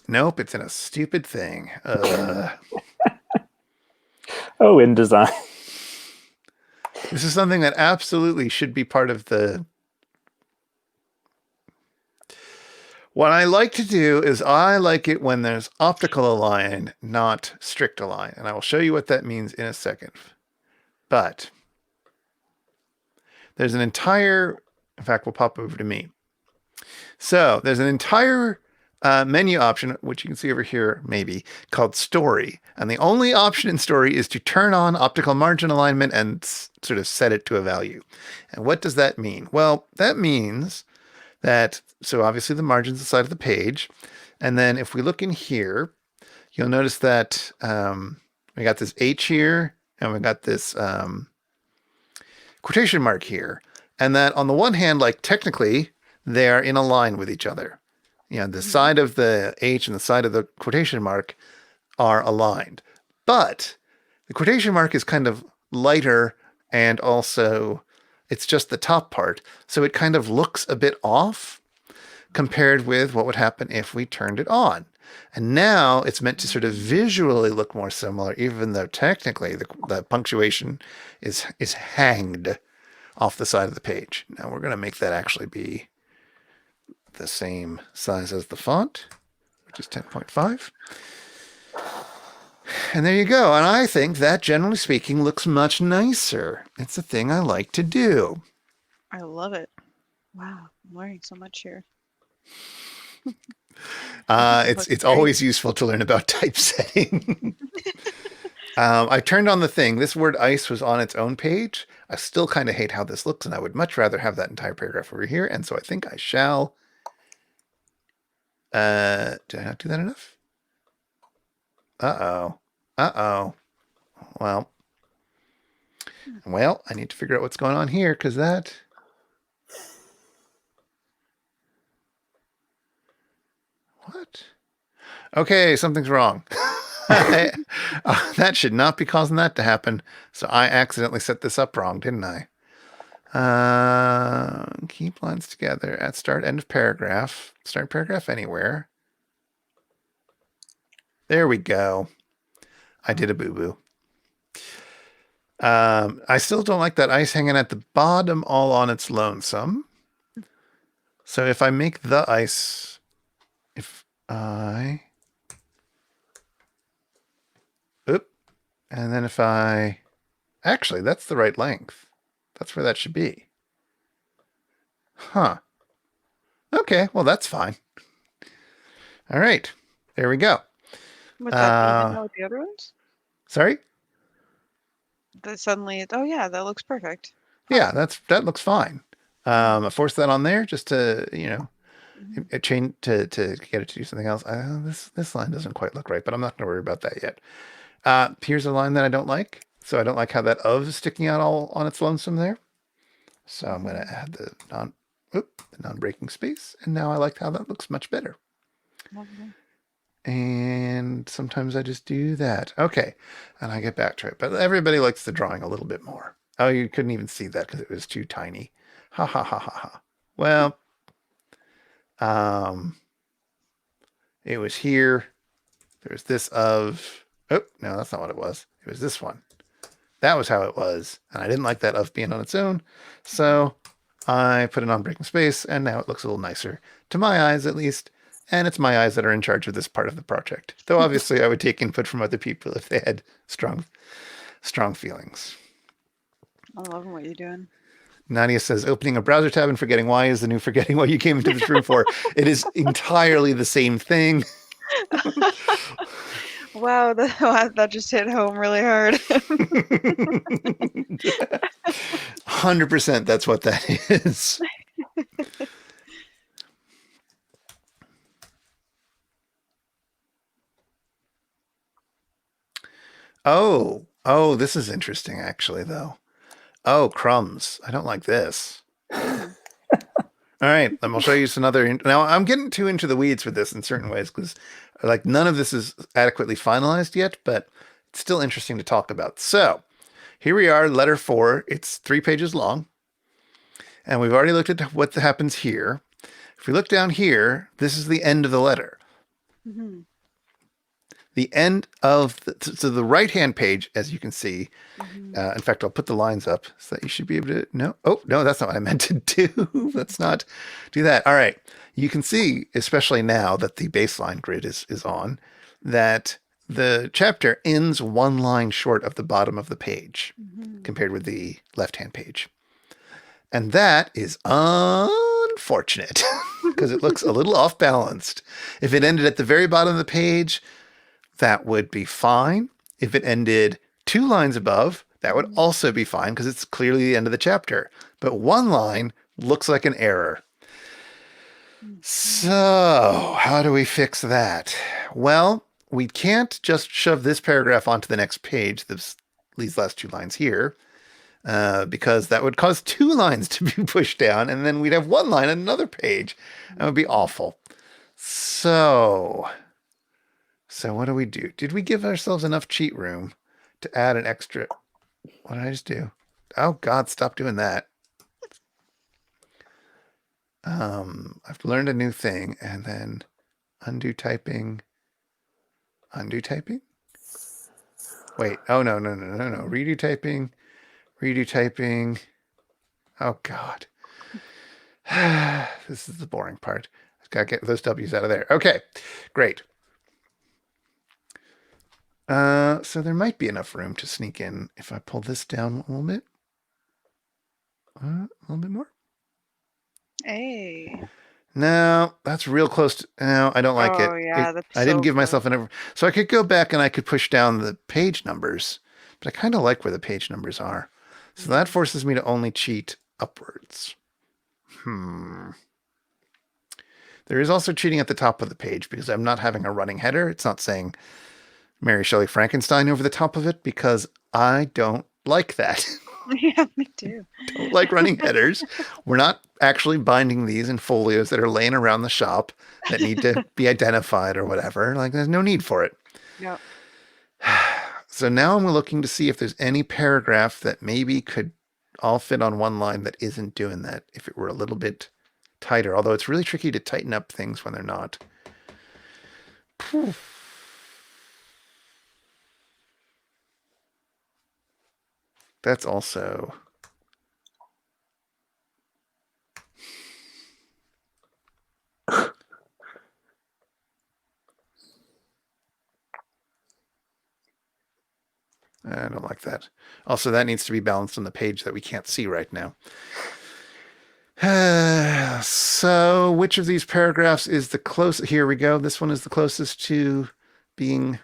Nope, it's in a stupid thing. Oh, InDesign. This is something that absolutely should be part of the... What I like to do is I like it when there's optical align, not strict align. And I will show you what that means in a second. But there's an entire... In fact, we'll pop over to me. So there's an entire menu option, which you can see over here, maybe, called Story. And the only option in Story is to turn on optical margin alignment and sort of set it to a value. And what does that mean? Well, that means that, so obviously the margin's the side of the page. And then if we look in here, you'll notice that we got this H here, and we got this quotation mark here. And that on the one hand, like technically, they are in a line with each other. You know, the side of the H and the side of the quotation mark are aligned. But the quotation mark is kind of lighter, and also it's just the top part. So it kind of looks a bit off compared with what would happen if we turned it on. And now it's meant to sort of visually look more similar, even though technically the punctuation is hanged off the side of the page. Now we're going to make that actually be the same size as the font, which is 10.5. And there you go. And I think that, generally speaking, looks much nicer. It's a thing I like to do. I love it. Wow, I'm learning so much here. It's always useful to learn about typesetting. I turned on the thing. This word ice was on its own page. I still kind of hate how this looks, and I would much rather have that entire paragraph over here. And so I think I shall. Did I not do that enough? Uh-oh. Well, I need to figure out what's going on here, because that... What? Okay, something's wrong. That should not be causing that to happen. So I accidentally set this up wrong, didn't I? Keep lines together at start, end of paragraph. Start paragraph anywhere. There we go. I did a boo-boo. I still don't like that ice hanging at the bottom all on its lonesome. So if I make the ice... And then if I... Actually, that's the right length. That's where that should be. Huh. Okay, well, that's fine. All right. There we go. Was that even with the other ones? Sorry? That suddenly, oh yeah, that looks perfect. Yeah, that looks fine. I forced that on there just to, change to get it to do something else. This line doesn't quite look right, but I'm not going to worry about that yet. Here's a line that I don't like. So I don't like how that of is sticking out all on its lonesome there. So I'm going to add the non-breaking space. And now I like how that looks much better. Lovely. And sometimes I just do that. Okay. And I get back to it. But everybody likes the drawing a little bit more. Oh, you couldn't even see that because it was too tiny. Ha ha ha ha ha. Well, it was here. There's this of... Oh, no, that's not what it was. It was this one. That was how it was. And I didn't like that of being on its own. So I put it on Breaking Space, and now it looks a little nicer, to my eyes at least. And it's my eyes that are in charge of this part of the project. Though obviously I would take input from other people if they had strong feelings. I love what you're doing. Nadia says, opening a browser tab and forgetting why is the new forgetting what you came into this room for. It is entirely the same thing. Wow, that just hit home really hard. 100% that's what that is. Oh, this is interesting actually, though. Oh, crumbs. I don't like this. All right, I'll show you some other. Now, I'm getting too into the weeds with this in certain ways because, like, none of this is adequately finalized yet, but it's still interesting to talk about. So, here we are, letter 4. It's 3 pages long, and we've already looked at what happens here. If we look down here, this is the end of the letter. Mm-hmm. The end of the right-hand page, as you can see. In fact, I'll put the lines up so that you should be able to. No, that's not what I meant to do. Let's not do that. All right, you can see, especially now that the baseline grid is on, that the chapter ends 1 line short of the bottom of the page compared with the left-hand page, and that is unfortunate because it looks a little off-balanced. If it ended at the very bottom of the page, that would be fine. If it ended 2 lines above, that would also be fine because it's clearly the end of the chapter. But 1 line looks like an error. So, how do we fix that? Well, we can't just shove this paragraph onto the next page, these last 2 lines here, because that would cause 2 lines to be pushed down, and then we'd have 1 line on another page. That would be awful. So what do we do? Did we give ourselves enough cheat room to add an extra? What did I just do? Oh God, stop doing that. I've learned a new thing, and then undo typing. Undo typing? Wait, oh no. Redo typing. Oh God. This is the boring part. I've got to get those W's out of there. Okay, great. So there might be enough room to sneak in if I pull this down a little bit. A little bit more. Hey. No, that's real close to. No, I don't like it. Oh yeah, that's I didn't so give close. myself enough. So I could go back and I could push down the page numbers, but I kind of like where the page numbers are. So that forces me to only cheat upwards. There is also cheating at the top of the page because I'm not having a running header. It's not saying Mary Shelley Frankenstein over the top of it because I don't like that. Yeah, me too. Don't like running headers. We're not actually binding these in folios that are laying around the shop that need to be identified or whatever. Like, there's no need for it. Yep. So now I'm looking to see if there's any paragraph that maybe could all fit on 1 line that isn't doing that if it were a little bit tighter. Although it's really tricky to tighten up things when they're not. That's also. I don't like that. Also, that needs to be balanced on the page that we can't see right now. So, which of these paragraphs is the closest? Here we go. This one is the closest to being.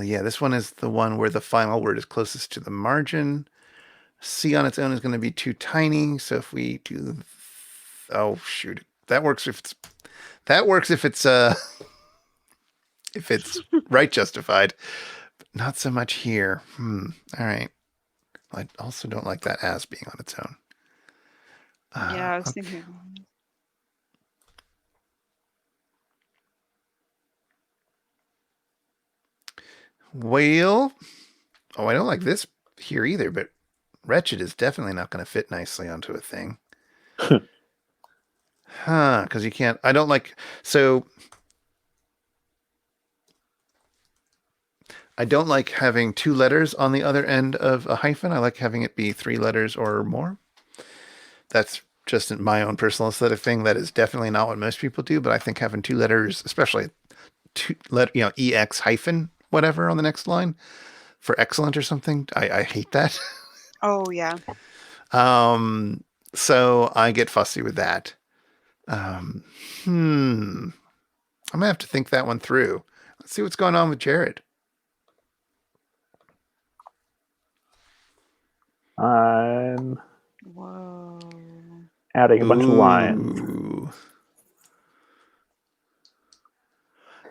Yeah, this one is the one where the final word is closest to the margin. C on its own is going to be too tiny. So if we do, oh shoot, that works if it's if it's right justified, but not so much here. All right. I also don't like that as being on its own. Yeah, I was thinking. Well, I don't like this here either, but wretched is definitely not going to fit nicely onto a thing. Because you can't, I don't like, so I don't like having 2 letters on the other end of a hyphen. I like having it be 3 letters or more. That's just my own personal aesthetic thing. That is definitely not what most people do, but I think having 2 letters, especially EX hyphen whatever on the next line for excellent or something, I hate that. Oh yeah. So I get fussy with that. I'm gonna have to think that one through. Let's see what's going on with Jared. I'm Whoa. adding a bunch of lines. Ooh.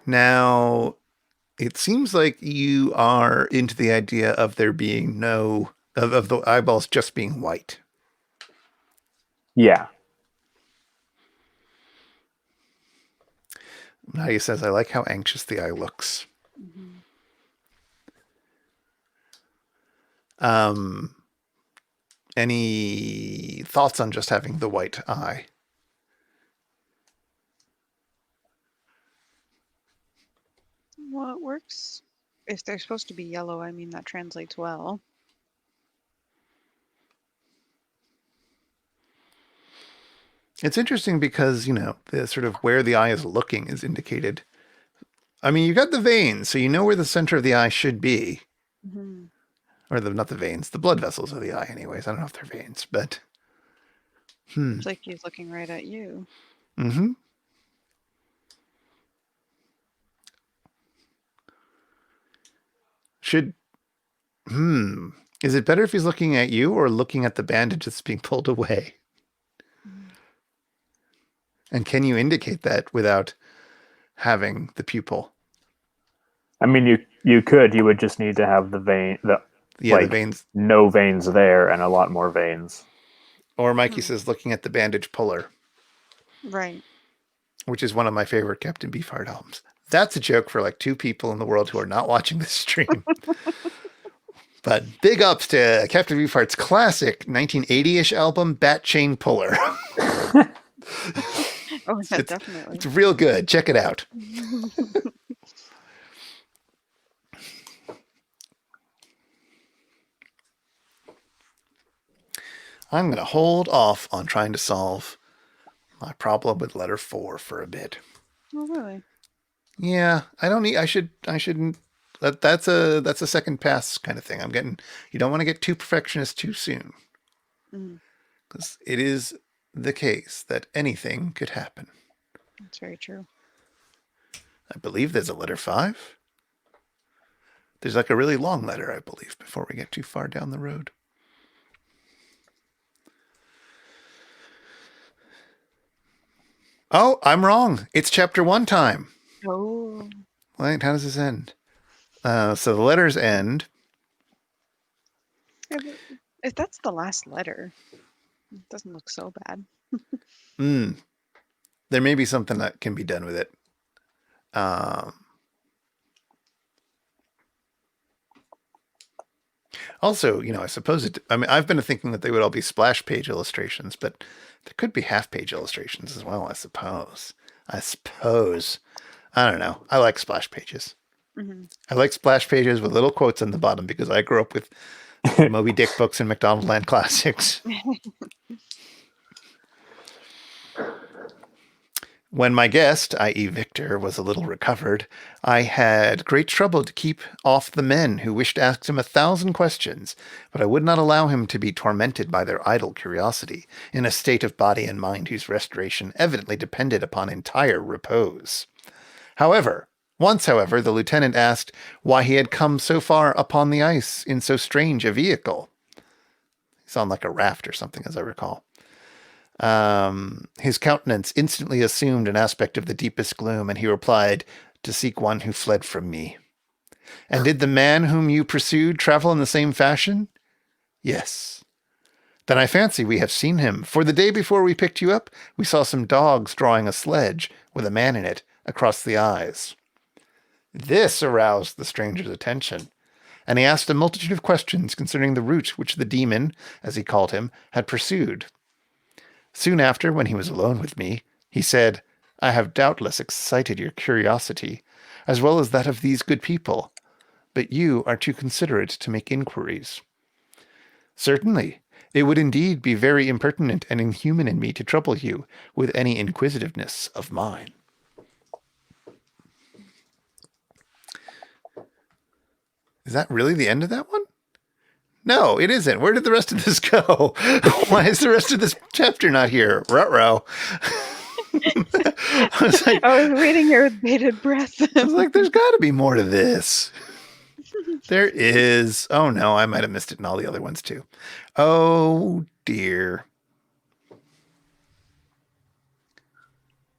Now, it seems like you are into the idea of there being of the eyeballs just being white. Yeah. Nadia says, I like how anxious the eye looks. Mm-hmm. Any thoughts on just having the white eye? Well, it works. If they're supposed to be yellow, I mean, that translates well. It's interesting because, the sort of where the eye is looking is indicated. I mean, you got the veins, so you know where the center of the eye should be. Mm-hmm. Or not the veins, the blood vessels of the eye anyways. I don't know if they're veins, but... It's like he's looking right at you. Mm-hmm. Is it better if he's looking at you or looking at the bandage that's being pulled away? Mm. And can you indicate that without having the pupil? I mean, you could. You would just need to have the the veins. No veins there and a lot more veins. Or Mikey says looking at the bandage puller. Right. Which is one of my favorite Captain Beefheart albums. That's a joke for like 2 people in the world who are not watching this stream. But big ups to Captain Beefheart's classic 1980-ish album, Bat Chain Puller. Oh, yeah, definitely. It's real good. Check it out. I'm going to hold off on trying to solve my problem with letter 4 for a bit. Oh, really? Yeah, I shouldn't. That's a second pass kind of thing. You don't want to get too perfectionist too soon. Because it is the case that anything could happen. That's very true. I believe there's a letter 5. There's like a really long letter, I believe, before we get too far down the road. Oh, I'm wrong. It's chapter 1 time. Oh. Wait, how does this end? So the letters end. Yeah, if that's the last letter, it doesn't look so bad. There may be something that can be done with it. Also, I suppose I've been thinking that they would all be splash page illustrations, but there could be half page illustrations as well, I suppose. I don't know. I like splash pages. Mm-hmm. I like splash pages with little quotes on the bottom because I grew up with Moby Dick books and McDonald Land classics. When my guest, i.e. Victor, was a little recovered, I had great trouble to keep off the men who wished to ask him 1,000 questions, but I would not allow him to be tormented by their idle curiosity, in a state of body and mind whose restoration evidently depended upon entire repose. Once, however, the lieutenant asked why he had come so far upon the ice in so strange a vehicle. He's on like a raft or something, as I recall. His countenance instantly assumed an aspect of the deepest gloom, and he replied, to seek one who fled from me. And did the man whom you pursued travel in the same fashion? Yes. Then I fancy we have seen him, for the day before we picked you up, we saw some dogs drawing a sledge with a man in it across the eyes. This aroused the stranger's attention, and he asked a multitude of questions concerning the route which the demon, as he called him, had pursued. Soon after, when he was alone with me, he said, I have doubtless excited your curiosity, as well as that of these good people. but you are too considerate to make inquiries. Certainly. It would indeed be very impertinent and inhuman in me to trouble you with any inquisitiveness of mine. Is that really the end of that one? No, it isn't. Where did the rest of this go? Why is the rest of this chapter not here? Ruh-roh. I was waiting here with bated breath. I was like, there's got to be more to this. There is. Oh, no, I might have missed it in all the other ones, too. Oh, dear.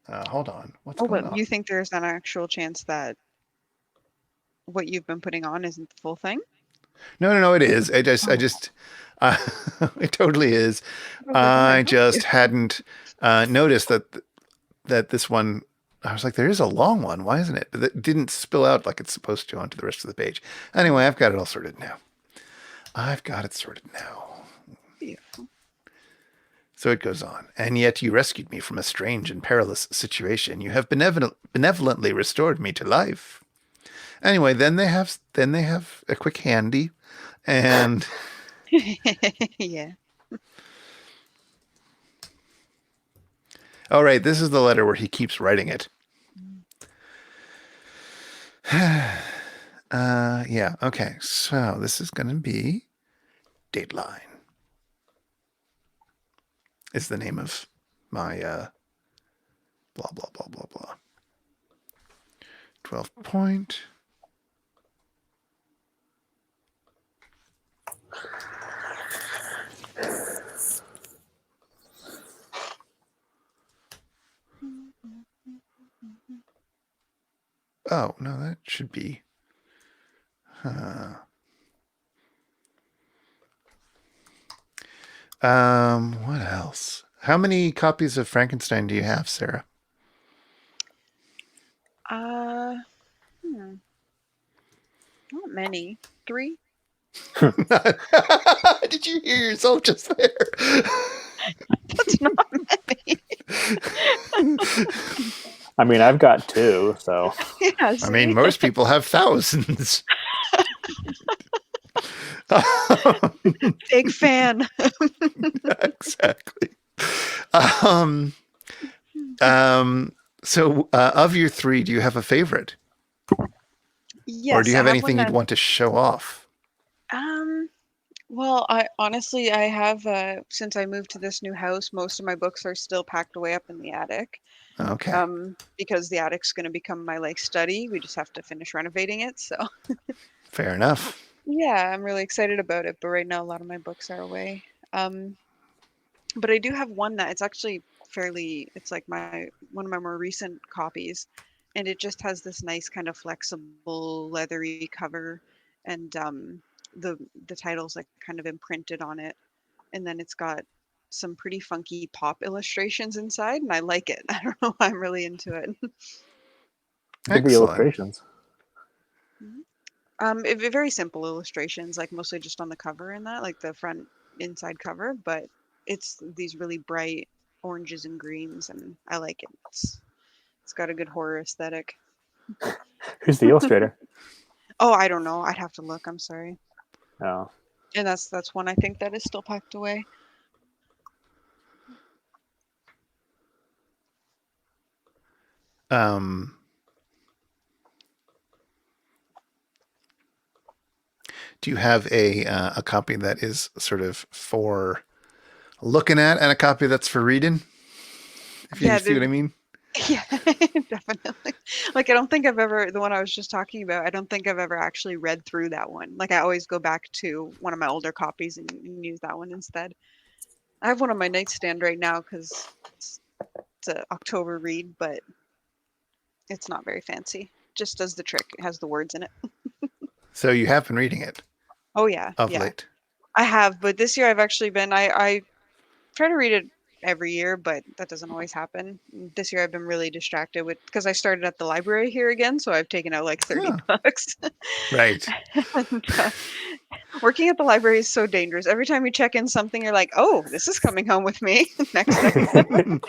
Hold on. What's going on? You think there's an actual chance that what you've been putting on isn't the full thing? No, it is. It totally is. I just hadn't noticed that this one, I was like, there is a long one. Why isn't it? It didn't spill out like it's supposed to onto the rest of the page. Anyway, I've got it all sorted now. Beautiful. So it goes on. And yet you rescued me from a strange and perilous situation. You have benevolently restored me to life. Anyway, then they have a quick handy, and Yeah. all right, this is the letter where he keeps writing it. Yeah, okay. So this is going to be Dateline. Is the name of my blah blah blah blah blah. 12 point. Oh, no, that should be. What else? How many copies of Frankenstein do you have, Sarah? Not many. 3? Did you hear yourself just there? That's not many. I mean, I've got 2, so. Yeah, I mean, most people have thousands. Big fan. Exactly. So, of your 3, do you have a favorite? Yes. Or do you have I anything one you'd want to show off? Well, I honestly, I have, since I moved to this new house, most of my books are still packed away up in the attic. Okay. Because the attic's going to become my study. We just have to finish renovating it. So Fair enough. yeah, I'm really excited about it. But right now, a lot of my books are away. But I do have one that it's actually it's like one of my more recent copies, and it just has this nice kind of flexible leathery cover, and the title's like kind of imprinted on it, and then it's got some pretty funky pop illustrations inside, and I like it. I don't know why, I'm really into it. The illustrations. Very simple illustrations, like mostly just on the cover and that, like the front inside cover, but it's these really bright oranges and greens, and I like it. It's got a good horror aesthetic. Who's the illustrator? Oh, I don't know. I'd have to look. I'm sorry. Oh. And that's one I think that is still packed away. Do you have a copy that is sort of for looking at and a copy that's for reading? If you see what I mean? Yeah, definitely. Like, I don't think I've ever, the one I was just talking about, I don't think I've ever actually read through that one. Like, I always go back to one of my older copies and use that one instead. I have one on my nightstand right now because it's an October read, but it's not very fancy. Just does the trick. It has the words in it. So you have been reading it? Oh, yeah. Of late? I have, but this year I've actually been, I try to read it every year, but that doesn't always happen. This year I've been really distracted because I started at the library here again, so I've taken out like 30 books. Right. And, working at the library is so dangerous. Every time you check in something, you're like, oh, this is coming home with me. Next time.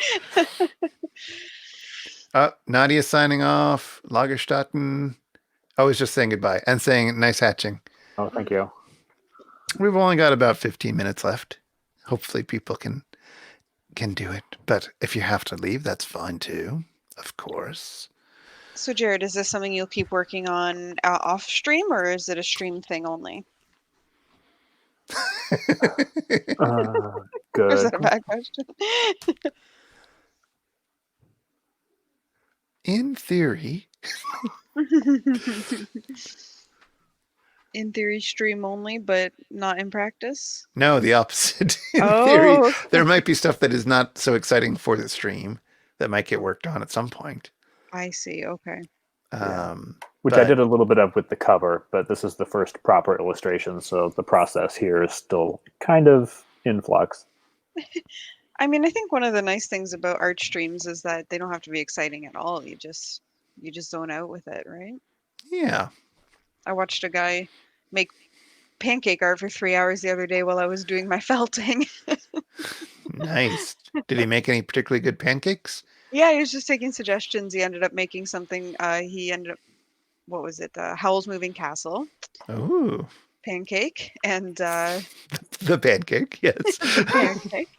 Nadia signing off. Lagerstatten. I was just saying goodbye and saying nice hatching. Oh, thank you. We've only got about 15 minutes left. Hopefully people can do it. But if you have to leave, that's fine too, of course. So, Jared, is this something you'll keep working on off stream, or is it a stream thing only? Or is Good. that a bad question? In theory, In theory, stream only, but not in practice? no, the opposite. In theory, Oh, there might be stuff that is not so exciting for the stream that might get worked on at some point. I see. Okay. Yeah. Which I did a little bit of with the cover, but this is the first proper illustration, so the process here is still kind of in flux. I mean, I think one of the nice things about art streams is that they don't have to be exciting at all. You just zone out with it, right? Yeah. I watched a guy make pancake art for 3 hours the other day while I was doing my felting. Nice. Did he make any particularly good pancakes? Yeah, he was just taking suggestions. He ended up making something. He ended up, what was it? Howl's Moving Castle Oh, pancake and the pancake, yes. the pancake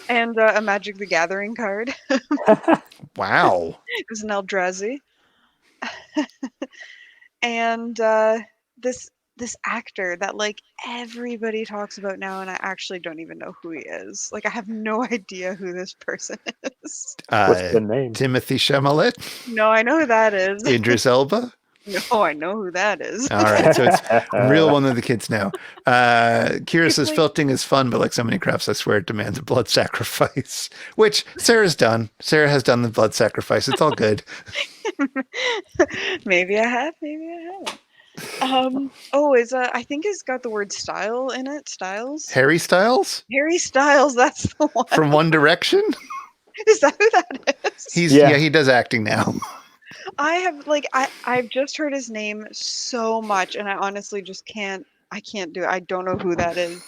and a Magic the Gathering card. Wow. It was an Eldrazi. And this actor that like everybody talks about now, and I actually don't even know who he is. Like I have no idea who this person is. What's the name? Timothy Chalamet? No, I know who that is. Idris Elba? No, I know who that is. All right, so it's a real one that the kids know. Kira says felting is fun, but like so many crafts, I swear it demands a blood sacrifice, which Sarah's done. Sarah has done the blood sacrifice. It's all good. Maybe I have, maybe I haven't. I think it's got the word style in it. Styles? Harry Styles? Harry Styles, that's the one. From One Direction? Is that who that is? He does acting now. I've just heard his name so much, and I honestly just can't do it. I don't know who that is.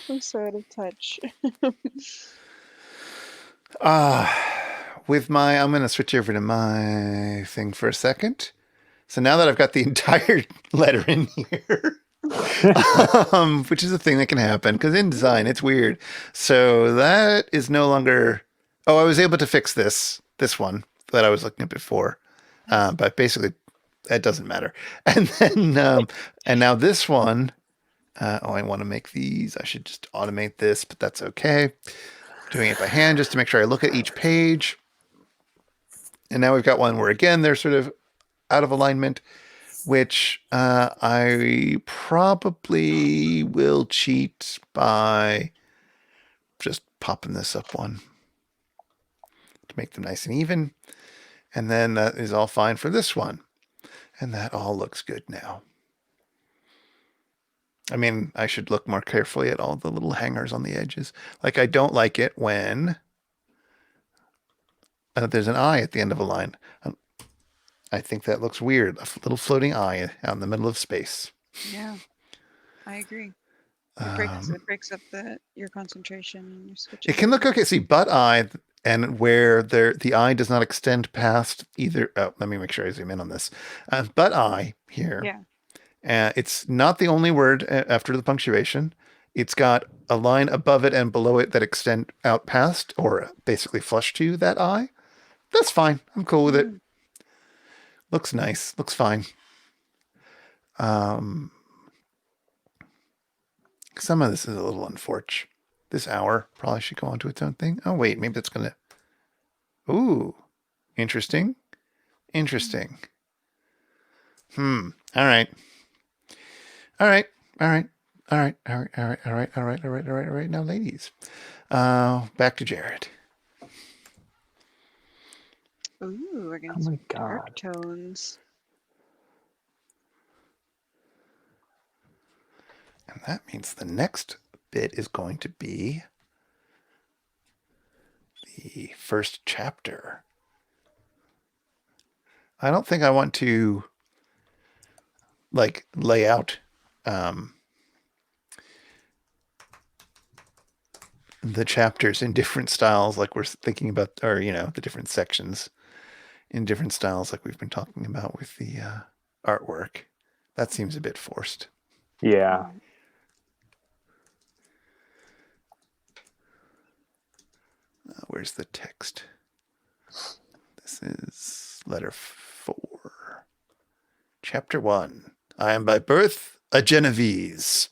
I'm so out of touch. I'm going to switch over to my thing for a second. So now that I've got the entire letter in here, which is a thing that can happen because in design, it's weird. So that is no longer, I was able to fix this one that I was looking at before. But basically that doesn't matter. And then, and now this one, I want to make these. I should just automate this, but that's okay. Doing it by hand just to make sure I look at each page. And now we've got one where, again, they're sort of out of alignment, which I probably will cheat by just popping this up one to make them nice and even. And then that is all fine for this one. And that all looks good now. I mean, I should look more carefully at all the little hangers on the edges. Like, I don't like it when there's an eye at the end of a line. I think that looks weird. A little floating eye out in the middle of space. Yeah, I agree. It breaks up your concentration. Your switches. It can look okay. See, butt eye, and where the eye does not extend past either. Oh, let me make sure I zoom in on this. Butt eye here. Yeah. It's not the only word after the punctuation. It's got a line above it and below it that extend out past or basically flush to that eye. That's fine. I'm cool with it. Looks nice. Looks fine. Some of this is a little unfortunate. This hour probably should go on to its own thing. Oh, wait. Maybe that's going to... Ooh. Interesting. Interesting. All right. All right. All right. All right. All right. All right. All right. All right. All right. All right. All right. Now, ladies. Back to Jared. Ooh, we're getting Oh my some God. dark tones. And that means the next bit is going to be the first chapter. I don't think I want to like lay out the chapters in different styles like we're thinking about, or the different sections in different styles like we've been talking about with the artwork. That seems a bit forced. Yeah. Where's the text? This is letter 4. Chapter 1. I am by birth a Genovese.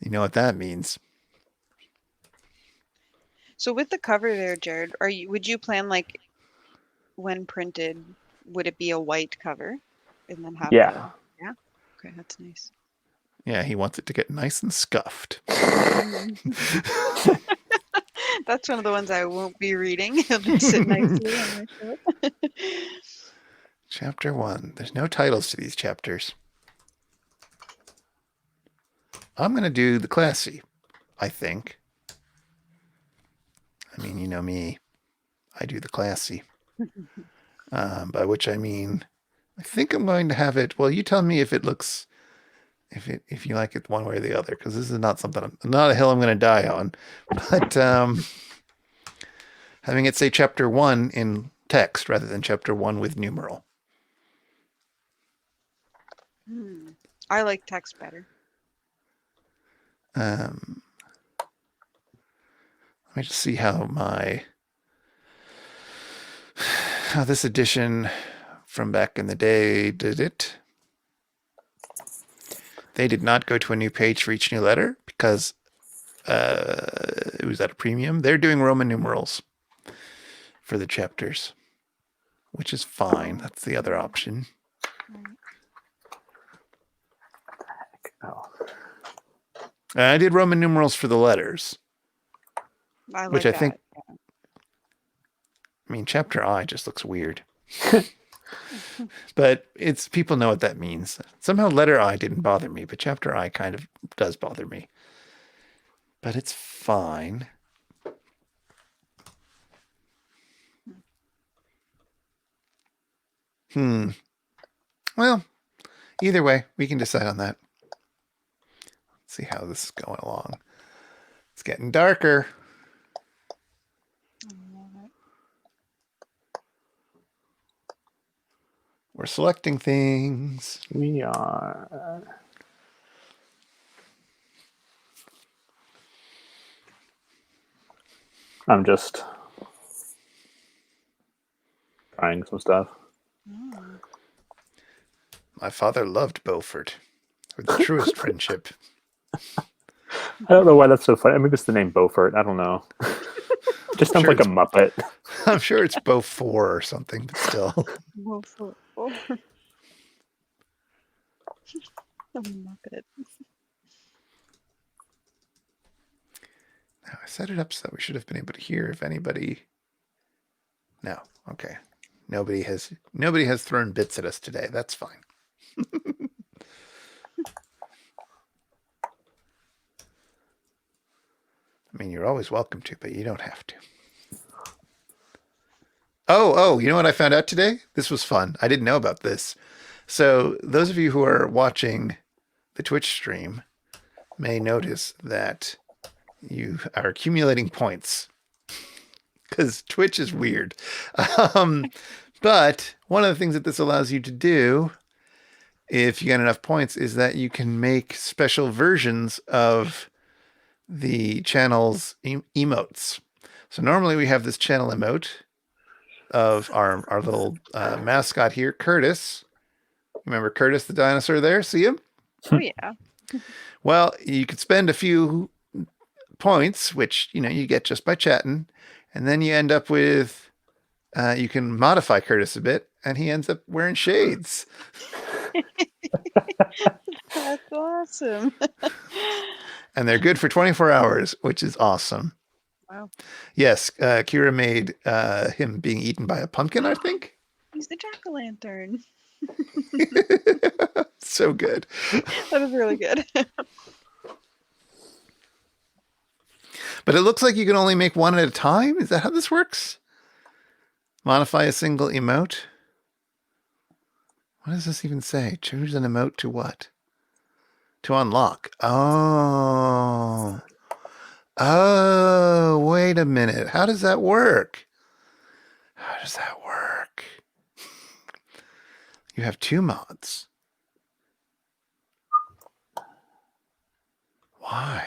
You know what that means. So with the cover there, Jared, would you plan like when printed, would it be a white cover and then have Yeah. yeah? Okay, that's nice. Yeah, he wants it to get nice and scuffed. That's one of the ones I won't be reading. It'll just sit nicely on my shelf. Chapter 1. There's no titles to these chapters. I'm going to do the classy, I think. I mean, you know me. I do the classy. By which I mean, I think I'm going to have it. Well, you tell me if it looks, if you like it one way or the other, because this is not something, not a hill I'm going to die on. But having it say chapter 1 in text rather than chapter 1 with numeral. I like text better. Let me just see how this edition from back in the day did it. They did not go to a new page for each new letter because it was at a premium. They're doing Roman numerals for the chapters, which is fine. That's the other option. Oh. I did Roman numerals for the letters, which I think. Yeah. I mean, chapter I just looks weird. But people know what that means. Somehow letter I didn't bother me, but chapter I kind of does bother me. But it's fine. Well, either way, we can decide on that. Let's see how this is going along. It's getting darker. We're selecting things. We are. I'm just trying some stuff. My father loved Beaufort with the truest friendship. I don't know why that's so funny. Maybe it's the name Beaufort. I don't know. Just sounds Sure, like a Muppet. I'm sure it's Beaufort or something, but still. A Muppet. Now, I set it up so that we should have been able to hear if anybody. No, okay. Nobody has thrown bits at us today. That's fine. I mean, you're always welcome to, but you don't have to. Oh, you know what I found out today? This was fun. I didn't know about this. So those of you who are watching the Twitch stream may notice that you are accumulating points because Twitch is weird. But one of the things that this allows you to do, if you get enough points, is that you can make special versions of the channel's emotes. So normally we have this channel emote of our little mascot here, Curtis. Remember Curtis the dinosaur there? See him? Oh, yeah. Well, you could spend a few points, which, you get just by chatting. And then you end up with, you can modify Curtis a bit, and he ends up wearing shades. That's awesome. And they're good for 24 hours, which is awesome. Wow. Yes, Kira made him being eaten by a pumpkin, I think. He's the jack-o'-lantern. So good. That is really good. But it looks like you can only make one at a time. Is that how this works? Modify a single emote. What does this even say? Choose an emote to what? To unlock. Oh. Oh, wait a minute. How does that work? How does that work? You have 2 mods. Why?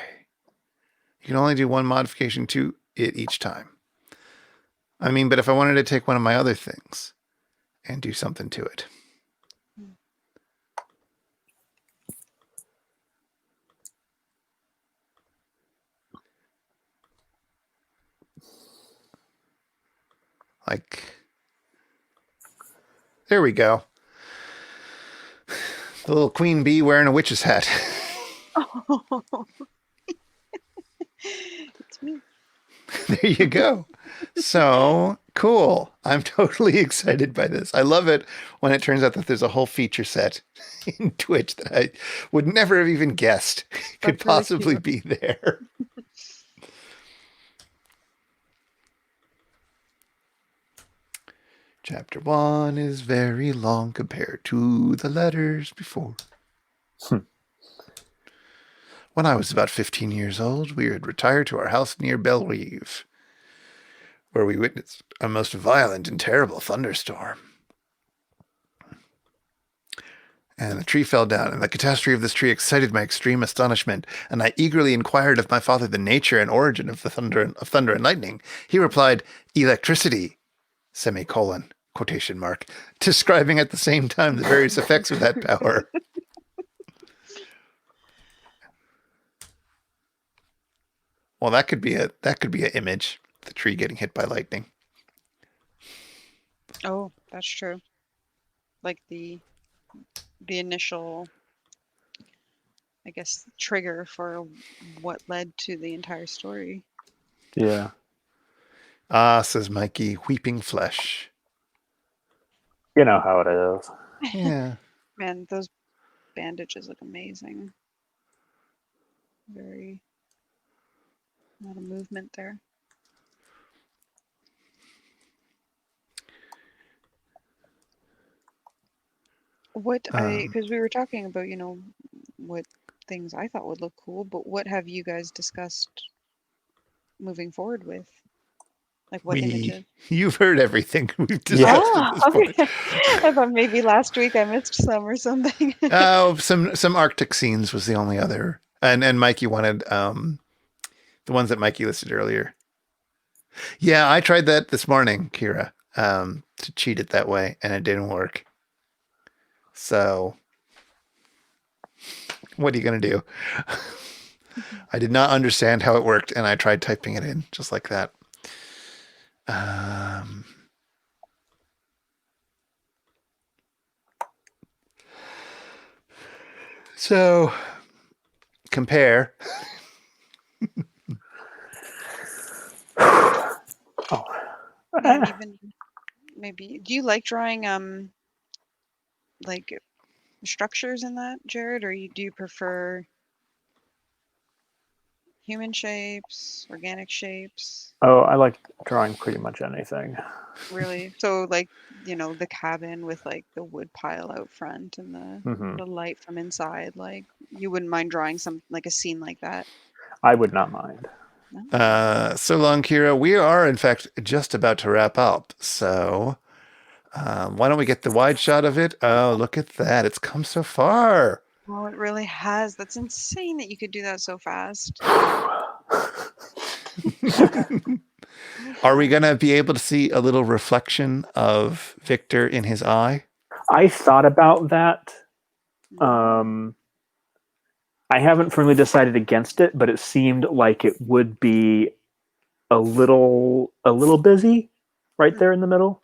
You can only do 1 modification to it each time. I mean, but if I wanted to take one of my other things and do something to it. Like, there we go. The little queen bee wearing a witch's hat. Oh, it's me. There you go. So cool. I'm totally excited by this. I love it when it turns out that there's a whole feature set in Twitch that I would never have even guessed could That's really possibly cute. be there. Chapter 1 is very long compared to the letters before. When I was about 15 years old, we had retired to our house near Bellerive, where we witnessed a most violent and terrible thunderstorm. And the tree fell down, and the catastrophe of this tree excited my extreme astonishment, and I eagerly inquired of my father the nature and origin of the thunder and lightning. He replied, electricity, semicolon, quotation mark, describing at the same time the various effects of that power. Well, that could be an image, the tree getting hit by lightning. Oh, that's true. Like the initial, I guess, trigger for what led to the entire story. Yeah. Ah, says Mikey, weeping flesh. You know how it is. Yeah. Man, those bandages look amazing. Very, a lot of movement there. Because we were talking about, what things I thought would look cool, but what have you guys discussed moving forward with? Like what images? You've heard everything we've discussed at this point. Okay. I thought maybe last week I missed some or something. Oh, some Arctic scenes was the only other, and Mikey wanted the ones that Mikey listed earlier. Yeah, I tried that this morning, Kira, to cheat it that way, and it didn't work. So, what are you gonna do? I did not understand how it worked, and I tried typing it in just like that. So, compare. And even maybe, do you like drawing like structures in that, Jared, or do you prefer human shapes, organic shapes? Oh, I like drawing pretty much anything. Really? So like, the cabin with like the wood pile out front and the light from inside, like you wouldn't mind drawing some like a scene like that? I would not mind. So long, Kira. We are, in fact, just about to wrap up. So why don't we get the wide shot of it? Oh, look at that. It's come so far. Oh, it really has. That's insane that you could do that so fast. Are we going to be able to see a little reflection of Victor in his eye? I thought about that. I haven't firmly decided against it, but it seemed like it would be a little busy right there in the middle.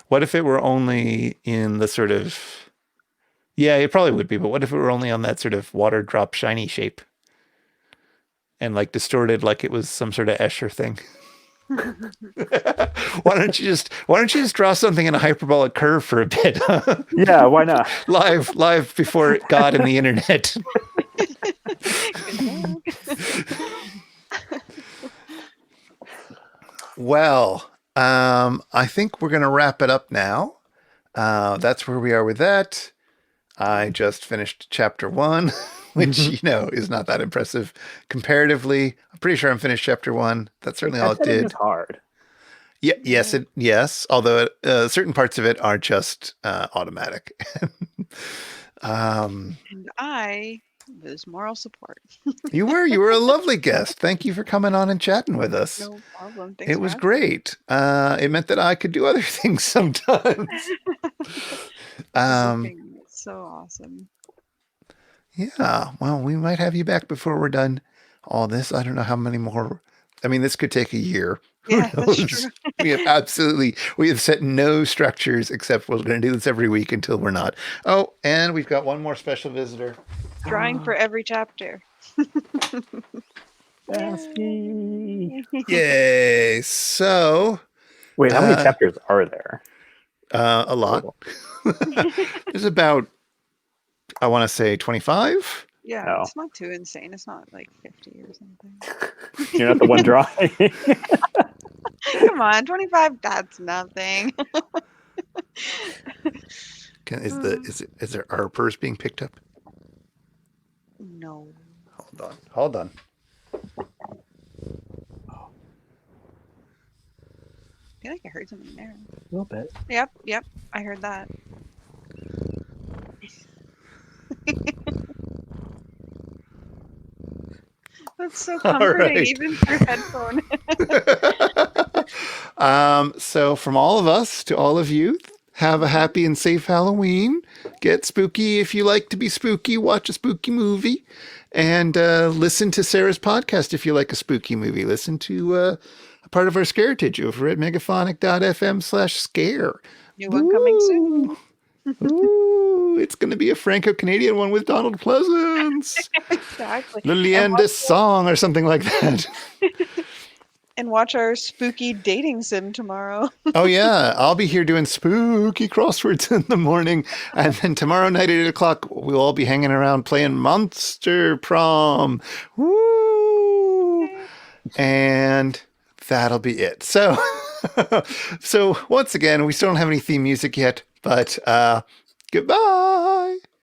What if it were only in the sort of... Yeah, it probably would be, but what if it were only on that sort of water drop shiny shape? And like distorted like it was some sort of Escher thing? Why don't you just draw something in a hyperbolic curve for a bit? Huh? Yeah, why not? live before God and the internet. Well, I think we're going to wrap it up now. That's where we are with that. I just finished chapter 1, which, is not that impressive comparatively. I'm pretty sure I'm finished chapter 1. That's certainly all it It did. is hard. Yeah, yes. Although certain parts of it are just automatic. And I was moral support. You were a lovely guest. Thank you for coming on and chatting with us. No problem. Thanks It for was asking. great. It meant that I could do other things sometimes. Booking is so awesome. Yeah, well, we might have you back before we're done all this. I don't know how many more. I mean, this could take a year. Yeah, Who that's knows? true. We have set no structures except we're going to do this every week until we're not. Oh, and we've got one more special visitor. Drawing for every chapter. Bestie. Yay. So, Wait, how many chapters are there? a lot. There's about, I want to say 25. Yeah, Oh. it's not too insane. It's not like 50 or something. You're not the one drawing. Come on, 25, that's nothing. Is there ARPers being picked up? No. Hold on. I feel like I heard something there. A little bit. Yep, I heard that. That's so comforting, right. even through headphone. So from all of us to all of you, have a happy and safe Halloween. Get spooky if you like to be spooky. Watch a spooky movie. And listen to Sarah's podcast if you like a spooky movie. Listen to a part of our Scare-itage over at megaphonic.fm/scare. New one coming soon. Ooh, it's going to be a Franco-Canadian one with Donald Pleasance. Exactly. Liliane Song or something like that. And watch our spooky dating sim tomorrow. Oh, yeah. I'll be here doing spooky crosswords in the morning. And then tomorrow night at 8 o'clock, we'll all be hanging around playing Monster Prom. Woo! And that'll be it. So, so once again, we still don't have any theme music yet, but goodbye.